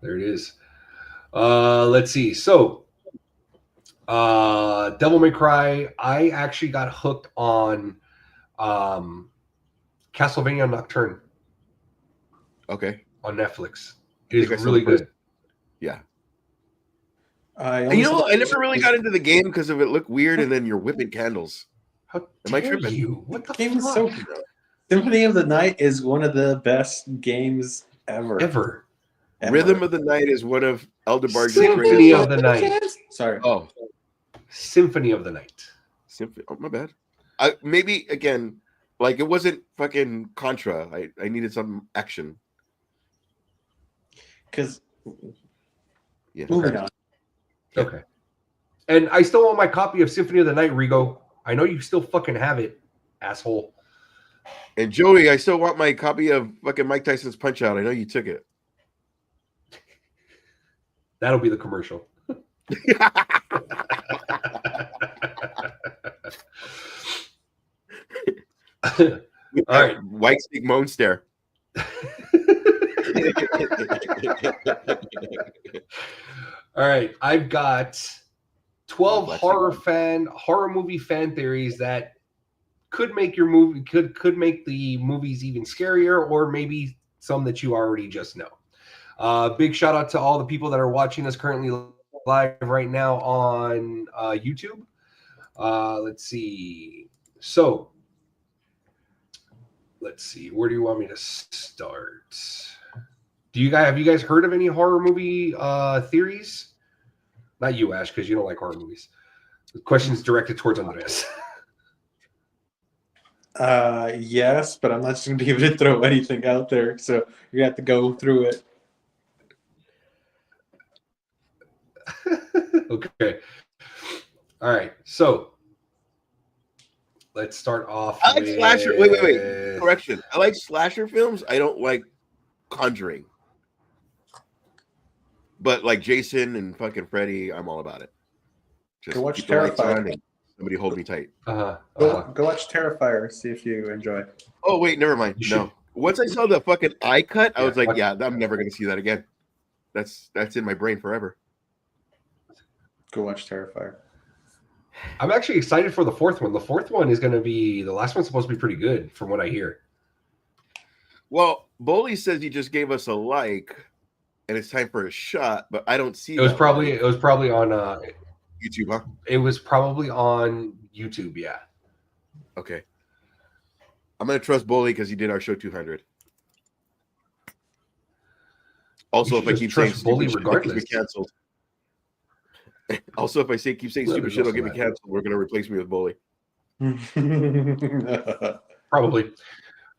D: There it is. Let's see. So, Devil May Cry. I actually got hooked on Castlevania Nocturne.
E: Okay.
D: On Netflix. It is really good.
E: Yeah.
F: I
E: never really got into the game because of it looked weird, and then you're whipping candles.
D: How
E: Am I
D: dare
E: tripping?
D: you? What the
F: game is
D: fuck?
F: so good. Symphony of the Night is one of the best games ever.
E: Rhythm of the Night is one of Eldebarge's
D: Symphony
E: greatest
D: of the Night.
F: Sorry.
E: Oh,
D: Symphony of the Night.
E: Symphony. Oh, my bad. Maybe again, like it wasn't fucking Contra. I needed some action.
F: Because
E: Yeah.
F: moving on.
D: Okay. And I still want my copy of Symphony of the Night, Rigo. I know you still fucking have it, asshole.
E: And Joey, I still want my copy of fucking Mike Tyson's Punch Out. I know you took it.
D: That'll be the commercial. All right.
E: White Stick Moan Stare.
D: All right. I've got 12 horror movie fan theories that could make your movie could make the movies even scarier, or maybe some that you already just know. Big shout out to all the people that are watching us currently live right now on YouTube. Let's see. So let's see. Where do you want me to start? Have you guys heard of any horror movie theories? Not you, Ash, because you don't like horror movies. The question's directed towards Andres.
F: Yes, but I'm not just gonna be able to throw anything out there, so you have to go through it.
D: Okay. All right. So let's start off.
E: I like slasher. Wait. Correction. I like slasher films. I don't like Conjuring. But like Jason and fucking Freddy, I'm all about it. Just
F: Go watch
E: keep the lights on
F: Terrifier.
E: and somebody hold me tight.
F: Go watch Terrifier. See if you enjoy.
E: Oh wait, never mind. No. Once I saw the fucking eye cut, I was like,
D: what?
E: yeah, I'm never gonna see that again. That's in my brain forever.
F: Go watch Terrifier.
D: I'm actually excited for the fourth one. The fourth one is going to be the last one's supposed to be pretty good, from what I hear.
E: Well, Boley says he just gave us a like, and it's time for a shot, but I don't see.
D: It was probably on
E: YouTube, huh?
D: It was probably on YouTube. Yeah.
E: Okay. I'm gonna trust Boley because he did our show 200. Also, if I keep saying
D: Bully
E: stupid shit,
D: regardless,
E: we canceled. Also, if I keep saying stupid shit, I'll get me canceled. We're gonna replace me with Bully.
D: Probably.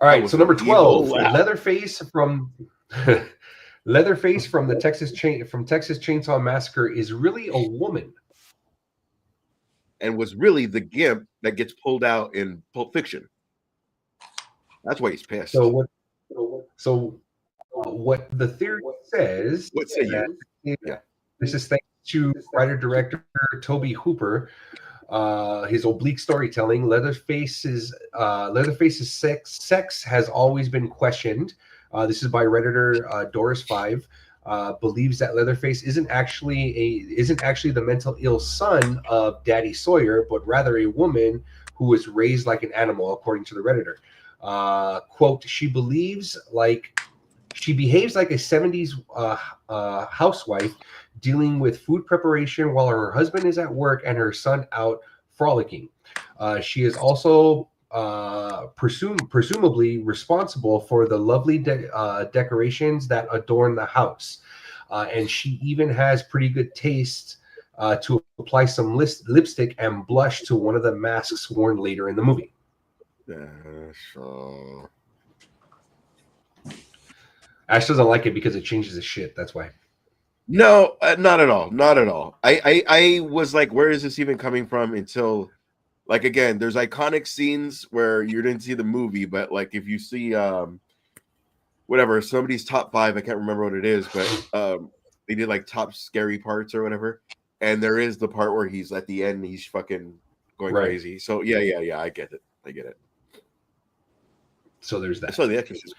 D: All right. So number 12, Leatherface from Leatherface from the Texas Chainsaw Massacre is really a woman,
E: and was really the gimp that gets pulled out in Pulp Fiction. That's why he's pissed.
D: So what the theory says?
E: What say you?
D: Yeah. This is thanks to writer-director Toby Hooper. His oblique storytelling. Leatherface's sex has always been questioned. This is by Redditor Doris5. Believes that Leatherface isn't actually the mental ill son of Daddy Sawyer, but rather a woman who was raised like an animal, according to the Redditor. Quote: She behaves like a 70s housewife dealing with food preparation while her husband is at work and her son out frolicking. She is also presumably responsible for the lovely decorations that adorn the house. And she even has pretty good taste to apply some lipstick and blush to one of the masks worn later in the movie. Ash doesn't like it because it changes his shit. That's why.
E: No, not at all. Not at all. I was like, where is this even coming from? Until, like, again, there's iconic scenes where you didn't see the movie, but like if you see whatever, somebody's top 5, I can't remember what it is, but they did like top scary parts or whatever. And there is the part where he's at the end, he's fucking going crazy. So yeah, I get it. I get it.
D: So there's that.
E: I saw The Exorcist.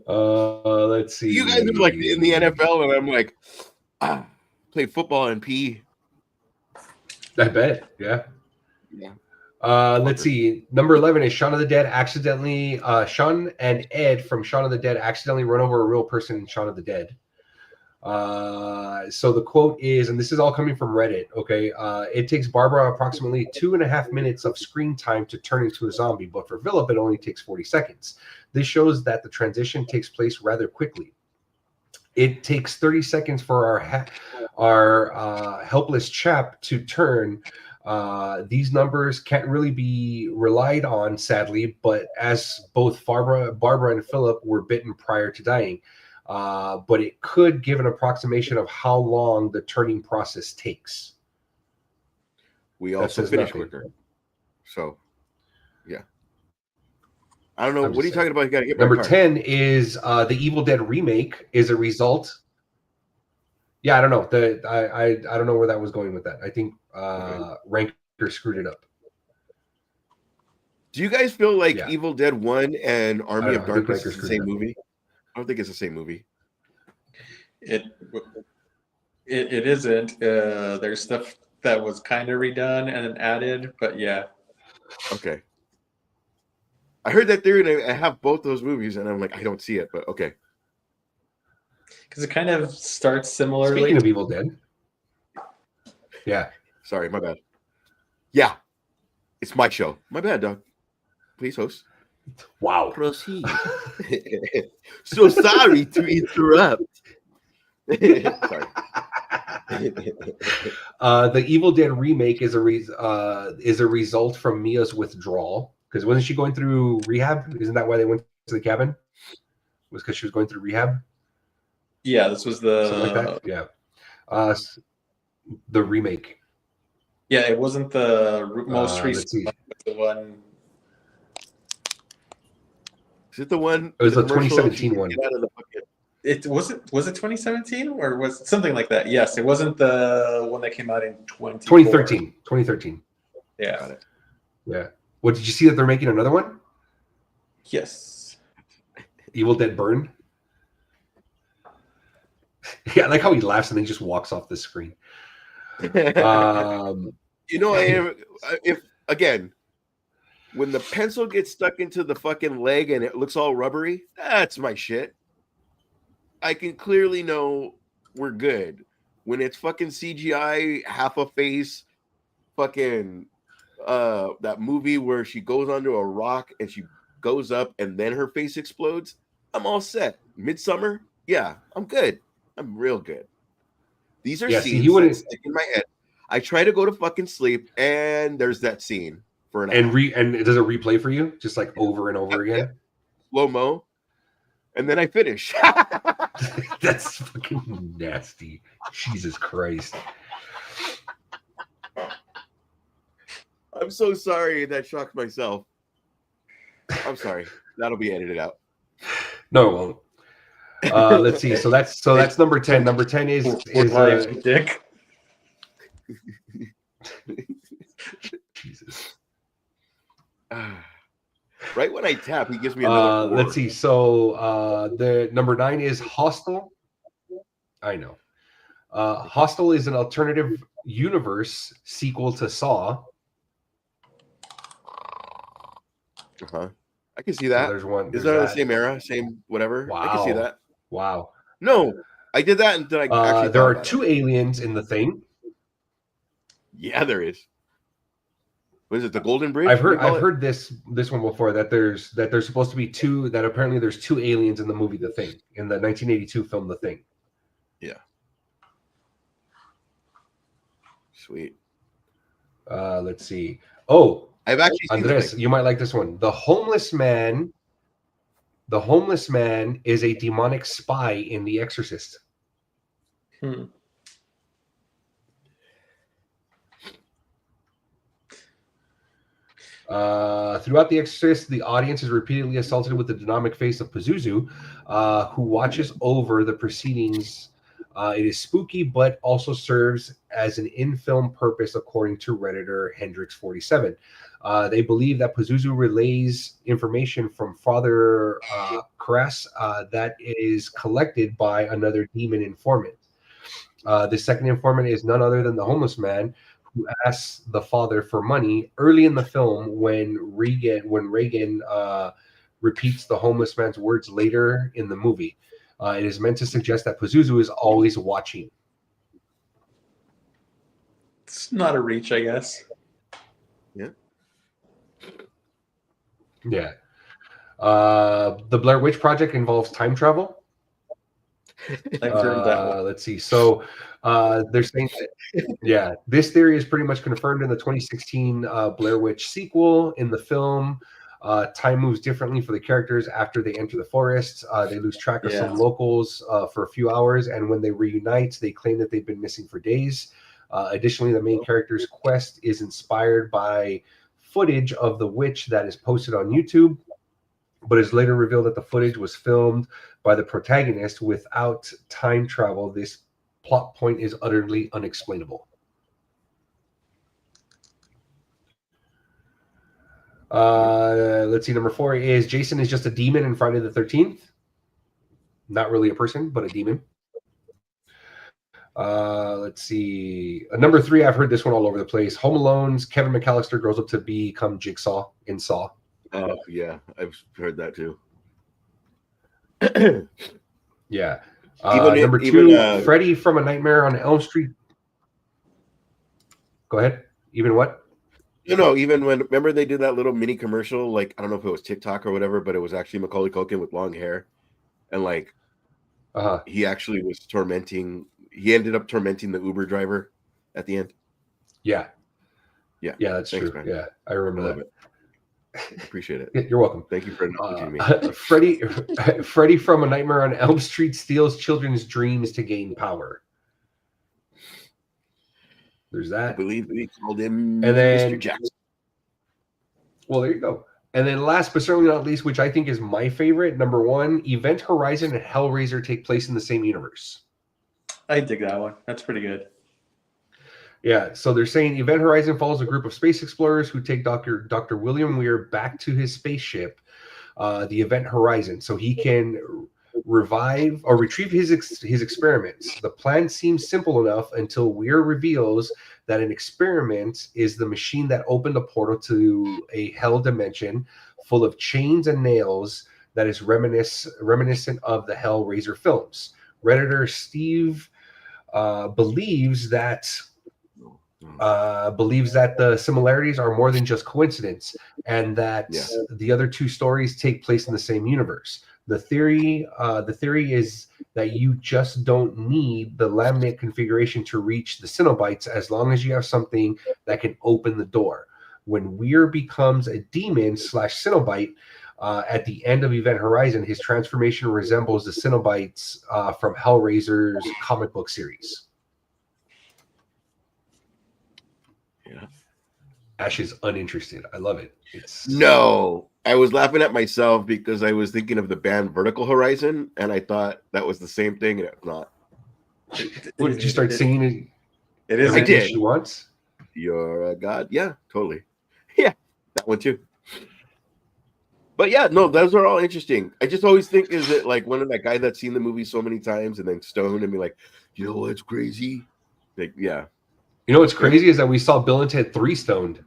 D: Let's see.
E: You guys are like in the NFL, and I'm like, play football and PE.
D: I bet, yeah. Let's see. Number 11 is Shaun and Ed from Shaun of the Dead accidentally run over a real person in Shaun of the Dead. So the quote is, and this is all coming from Reddit, okay? It takes Barbara approximately 2.5 minutes of screen time to turn into a zombie, but for Philip, it only takes 40 seconds. This shows that the transition takes place rather quickly. It takes 30 seconds for our helpless chap to turn. These numbers can't really be relied on, sadly, but as both Barbara and Philip were bitten prior to dying, but it could give an approximation of how long the turning process takes.
E: We also finish quicker. So, yeah. I don't know. What are you talking about? You got to get
D: number 10 is the Evil Dead remake is a result. Yeah, I don't know. I don't know where that was going with that. I think Ranker screwed it up.
E: Do you guys feel like Evil Dead 1 and Army of Darkness is the same movie? I don't think it's the same movie.
F: It isn't. There's stuff that was kind of redone and added, but yeah.
E: Okay. I heard that they're going to have both those movies, and I'm like, I don't see it, but okay.
F: Because it kind of starts similarly.
D: Speaking of Evil Dead. Yeah.
E: Sorry, my bad. Yeah. It's my show. My bad, dog. Please, host.
D: Wow.
E: Proceed. So sorry to interrupt. Sorry.
D: The Evil Dead remake is a result from Mia's withdrawal. Because wasn't she going through rehab? Isn't that why they went to the cabin? Was because she was going through rehab?
F: Yeah, this was the
D: something like that. Yeah. The remake.
F: Yeah, it wasn't the most recent one, but the one.
E: Is it the one?
D: It was the 2017 one.
F: It was it 2017 or was it something like that? Yes, it wasn't the one that came out in
D: 2013. 2013.
F: Yeah. Got it.
D: Yeah. What, did you see that they're making another one?
F: Yes.
D: Evil Dead Burn. Yeah, I like how he laughs and then he just walks off the screen.
E: You know, if again, when the pencil gets stuck into the fucking leg and it looks all rubbery, that's my shit. I can clearly know we're good. When it's fucking CGI, half a face, fucking that movie where she goes onto a rock and she goes up and then her face explodes, I'm all set. Midsummer, yeah, I'm good. I'm real good. These are scenes that stick in my head. I try to go to fucking sleep, and there's that scene for an hour.
D: And does it replay for you, just like over and over again?
E: Yeah. Slow mo, and then I finish.
D: That's fucking nasty. Jesus Christ.
E: I'm so sorry that shocked myself. I'm sorry. That'll be edited out.
D: No, it won't. Let's see. So that's number 10. Number 10 is
F: Dick.
D: Jesus.
E: Right when I tap, he gives me another.
D: Let's see. So the number 9 is Hostel. I know. Hostel is an alternative universe sequel to Saw.
E: I can see that.
D: So there's one.
E: Is that the same era? Same whatever?
D: Wow.
E: I can see that.
D: Wow.
E: No, I did that, and then I actually
D: there are 2 aliens in the thing.
E: Yeah, there is. What is it? The Golden Bridge?
D: I've heard this one before, that there's supposed to be 2, that apparently there's 2 aliens in the movie The Thing, in the 1982 film The Thing.
E: Yeah. Sweet.
D: Let's see. Oh,
E: I've actually seen
D: Andres, you might like this one. The homeless man is a demonic spy in The Exorcist.
F: Hmm.
D: Throughout The Exorcist, the audience is repeatedly assaulted with the demonic face of Pazuzu, who watches over the proceedings. It is spooky, but also serves as an in-film purpose, according to Redditor Hendrix47. They believe that Pazuzu relays information from Father Karras that is collected by another demon informant. The second informant is none other than the homeless man, who asks the father for money early in the film when Reagan repeats the homeless man's words later in the movie. It is meant to suggest that Pazuzu is always watching.
F: It's not a reach, I guess.
E: Yeah.
D: Yeah. The Blair Witch Project involves time travel.
F: I've heard that one.
D: Let's see. So they're saying that, yeah, this theory is pretty much confirmed in the 2016 Blair Witch sequel. In the film, time moves differently for the characters after they enter the forest. They lose track of some locals for a few hours, and when they reunite, they claim that they've been missing for days. Additionally, the main character's quest is inspired by footage of the witch that is posted on YouTube, but it's later revealed that the footage was filmed by the protagonist without time travel. This plot point is utterly unexplainable. Let's see. Number 4 is Jason is just a demon in Friday the 13th. Not really a person, but a demon. Let's see. Number 3, I've heard this one all over the place. Home Alone's Kevin McAllister grows up to become Jigsaw in Saw.
E: Oh, yeah. I've heard that too.
D: Yeah. Number 2, Freddy from A Nightmare on Elm Street. Go ahead. Even what?
E: No, even when, remember they did that little mini commercial, like, I don't know if it was TikTok or whatever, but it was actually Macaulay Culkin with long hair. And like, he actually was he ended up tormenting the Uber driver at the end.
D: Yeah.
E: Yeah.
D: Yeah, that's true. Man. Yeah, I remember that.
E: Appreciate it.
D: You're welcome.
E: Thank you for acknowledging me.
D: Freddy from A Nightmare on Elm Street steals children's dreams to gain power. There's that.
E: I believe we called him
D: and then,
E: Mr. Jackson.
D: Well, there you go. And then last but certainly not least, which I think is my favorite, number 1, Event Horizon and Hellraiser take place in the same universe.
F: I dig that one. That's pretty good.
D: Yeah, so they're saying Event Horizon follows a group of space explorers who take Dr. William Weir back to his spaceship, the Event Horizon, so he can revive or retrieve his experiments. The plan seems simple enough until Weir reveals that an experiment is the machine that opened a portal to a hell dimension full of chains and nails that is reminiscent of the Hellraiser films. Redditor Steve believes that the similarities are more than just coincidence, and that the other 2 stories take place in the same universe. The theory is that you just don't need the laminate configuration to reach the Cenobites as long as you have something that can open the door. When Weir becomes a demon / Cenobite at the end of Event Horizon, his transformation resembles the Cenobites from Hellraiser's comic book series.
E: Yeah.
D: Ash is uninterested. I love it.
E: No, I was laughing at myself because I was thinking of the band Vertical Horizon, and I thought that was the same thing, and it's not.
D: What, did you start singing?
F: It is.
E: I did.
D: She wants.
E: You're a god. Yeah, totally. Yeah, that one too. But yeah, no, those are all interesting. I just always think, is it like one of that guy that's seen the movie so many times and then stoned and be like, you know what's crazy? Like, yeah.
D: You know what's crazy is that we saw Bill and Ted 3 stoned.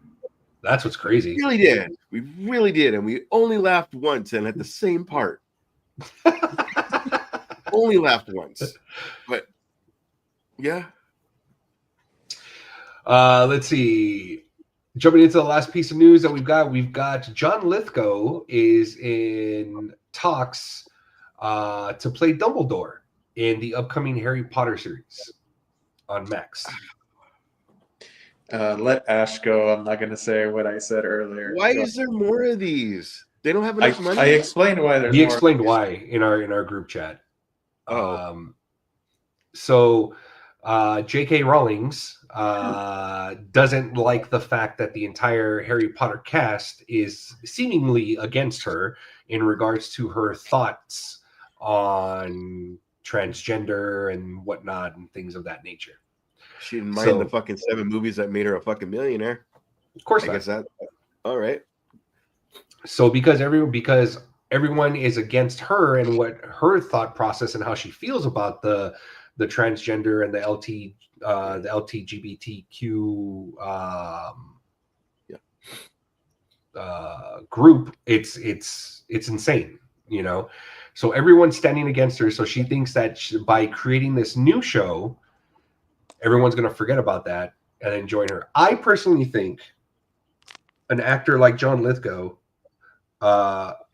D: That's what's crazy.
E: We really did. We really did. And we only laughed once and at the same part. Only laughed once. But yeah.
D: Let's see. Jumping into the last piece of news that we've got John Lithgow is in talks to play Dumbledore in the upcoming Harry Potter series on Max.
F: Let Ash go. I'm not going to say what I said earlier.
E: Why is there more of these? They don't have enough money.
F: I explained why there's
D: He
F: more.
D: explained why in our group chat.
E: Oh.
D: So J.K. Rowling's doesn't like the fact that the entire Harry Potter cast is seemingly against her in regards to her thoughts on transgender and whatnot and things of that nature.
E: She didn't mind the fucking 7 movies that made her a fucking millionaire.
D: Of course,
E: I guess that. All right.
D: So because everyone is against her and what her thought process and how she feels about the transgender and the LGBTQ group, it's insane, you know. So everyone's standing against her. So she thinks that by creating this new show, everyone's going to forget about that and then join her. I personally think an actor like John Lithgow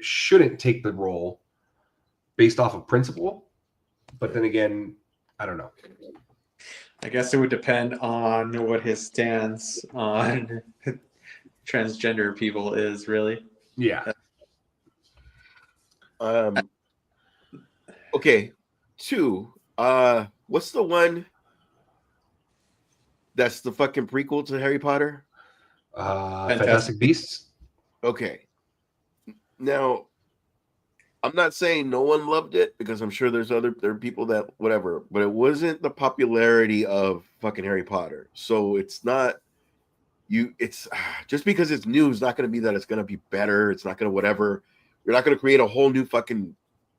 D: shouldn't take the role based off of principle. But then again, I don't know.
F: I guess it would depend on what his stance on transgender people is, really.
D: Yeah.
E: Okay. 2. What's the one that's the fucking prequel to Harry Potter?
D: Fantastic Beasts.
E: Okay. Now, I'm not saying no one loved it because I'm sure there are people that whatever, but it wasn't the popularity of fucking Harry Potter. So it's not it's just because it's new, it's not going to be that it's going to be better. It's not going to whatever. You're not going to create a whole new fucking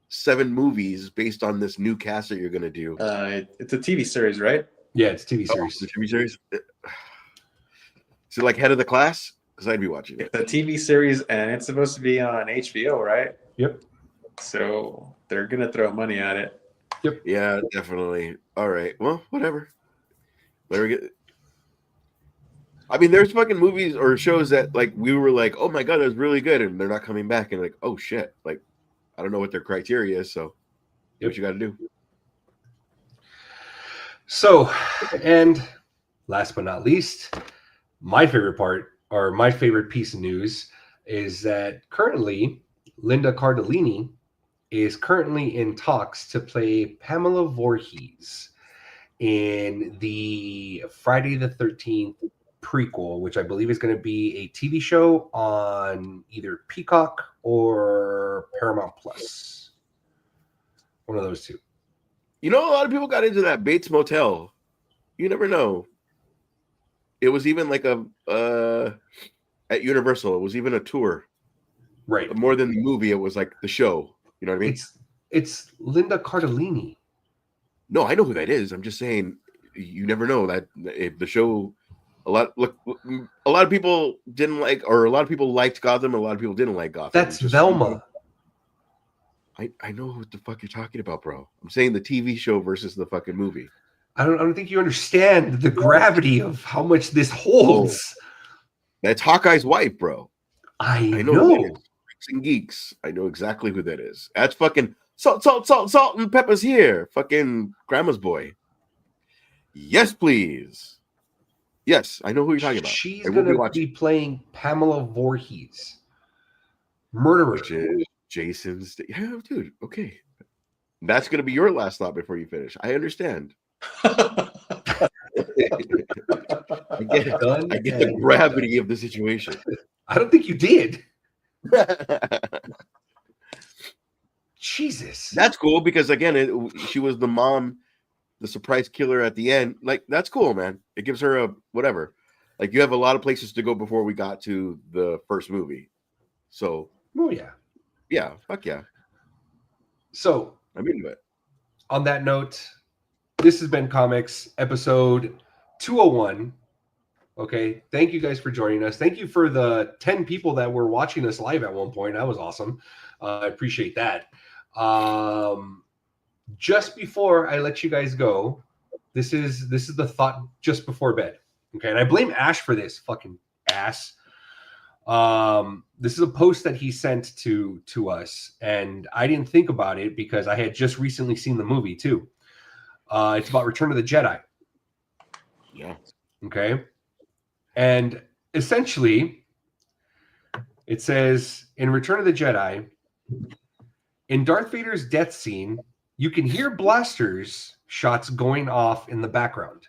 E: 7 movies based on this new cast that you're going to do.
F: It's a TV series, right?
D: Yeah, it's a TV series.
E: The TV series. Is it like Head of the Class? Because I'd be watching it.
F: It's a TV series, and it's supposed to be on HBO, right?
D: Yep.
F: So they're gonna throw money at it.
D: Yep.
E: Yeah, definitely. All right. Well, whatever. Let her get. I mean, there's fucking movies or shows that like we were like, oh my god, that's really good, and they're not coming back, and like, oh shit, like I don't know what their criteria is, so what you got to do.
D: So, and last but not least, my favorite part or my favorite piece of news is that currently Linda Cardellini is currently in talks to play Pamela Voorhees in the Friday the 13th prequel, which I believe is going to be a TV show on either Peacock or Paramount Plus. One of those two.
E: You know, a lot of people got into that Bates Motel. You never know. It was even like at Universal, it was even a tour.
D: Right.
E: More than the movie, it was like the show. You know what I mean?
D: It's Linda Cardellini.
E: No, I know who that is. I'm just saying, you never know that if the show. A lot of people didn't like, or a lot of people liked Gotham, and a lot of people didn't like Gotham.
D: That's Velma.
E: I know what the fuck you're talking about, bro. I'm saying the TV show versus the fucking movie.
D: I don't think you understand the gravity of how much this holds.
E: Oh, that's Hawkeye's wife, bro.
D: I know.
E: Who that is. Freaks and Geeks. I know exactly who that is. That's fucking salt, and pepper's here. Fucking grandma's boy. Yes, please. Yes, I know who you're talking about.
D: She's going to be playing Pamela Voorhees. Murderer.
E: Which is Jason's. Yeah, dude. Okay. That's going to be your last thought before you finish. I understand. I get the gravity of the situation.
D: I don't think you did. Jesus.
E: That's cool because, again, she was the mom, the surprise killer at the end. Like, that's cool, man. It gives her a whatever. Like, you have a lot of places to go before we got to the first movie. So,
D: oh, yeah.
E: Yeah, fuck yeah.
D: So,
E: I'm into it.
D: On that note, this has been Comix episode 201. Okay. Thank you guys for joining us. Thank you for the 10 people that were watching us live at one point. That was awesome. I appreciate that. Just before I let you guys go, this is the thought just before bed. Okay. And I blame Ash for this fucking ass. This is a post that he sent to us, and I didn't think about it because I had just recently seen the movie too. It's about Return of the Jedi.
E: Yeah.
D: Okay. And essentially, it says in Return of the Jedi, in Darth Vader's death scene, you can hear blasters shots going off in the background.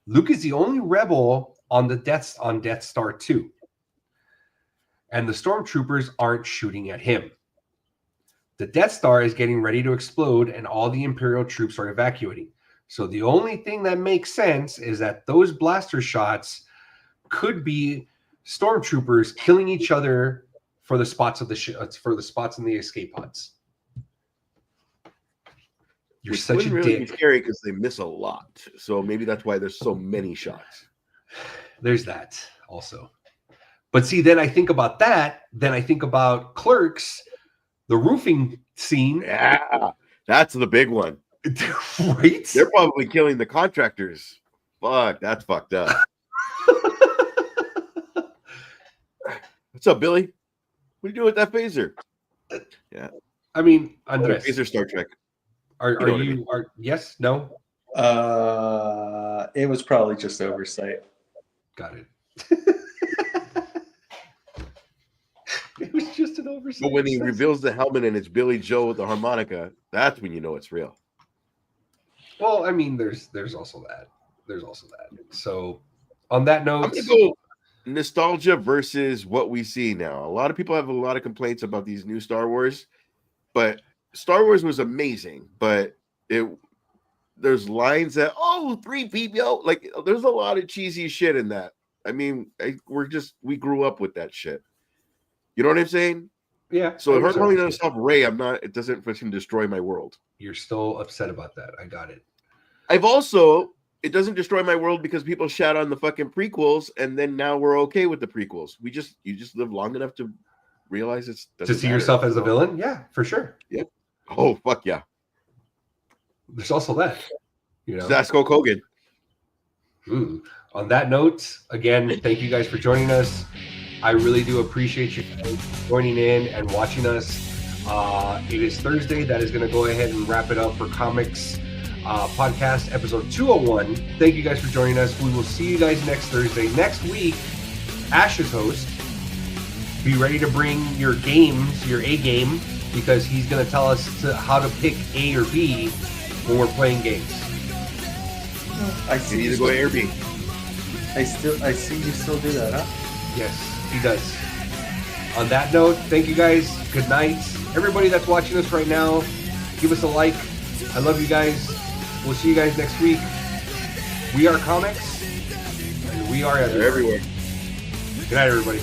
D: Luke is the only rebel on Death Star 2. And the stormtroopers aren't shooting at him. The Death Star is getting ready to explode and all the Imperial troops are evacuating. So the only thing that makes sense is that those blaster shots could be stormtroopers killing each other for the spots of for the spots in the escape pods. You're such a
E: really
D: dick.
E: Be scary because they miss a lot. So maybe that's why there's so many shots.
D: There's that also. But see, then I think about that. Then I think about Clerks, The roofing scene.
E: Yeah, that's the big one.
D: Right?
E: They're probably killing the contractors. Fuck, that's fucked up. What's up, Billy? What are you doing with that phaser? Yeah.
D: I mean, Andres.
E: Phaser Star Trek.
D: Are you yes? No?
F: It was probably just oversight.
D: Got it. It was just an oversight.
E: But when he reveals the helmet and it's Billy Joe with the harmonica, that's when you know it's real.
D: Well, I mean, there's also that. So, on that note,
E: I'm gonna go nostalgia versus what we see now. A lot of people have a lot of complaints about these new Star Wars, but Star Wars was amazing. But there's lines that 3PO, like there's a lot of cheesy shit in that. I mean, we grew up with that shit. You know what I'm saying?
D: Yeah.
E: So her calling herself Rey, it doesn't fucking destroy my world.
D: You're still upset about that. I got it.
E: It doesn't destroy my world because people shout on the fucking prequels, and then now we're okay with the prequels. You just live long enough to realize it's
D: to see yourself as a villain. Yeah, for sure.
E: Yeah. Oh fuck yeah.
D: There's also that. You know.
E: That's Hulk Hogan.
D: On that note, again, thank you guys for joining us. I really do appreciate you guys joining in and watching us. It is Thursday. That is going to go ahead and wrap it up for Comix podcast episode 201. Thank you guys for joining us. We will see you guys next Thursday. Next week, Ash's host. Be ready to bring your games, your A game, because he's going to tell us how to pick A or B when we're playing games.
F: I see
E: you either go A or B.
F: I see you still do that, huh?
D: Yes, he does. On that note, thank you guys. Good night. Everybody that's watching us right now, give us a like. I love you guys. We'll see you guys next week. We are Comix, and we are everywhere.
E: Everywhere.
D: Good night, everybody.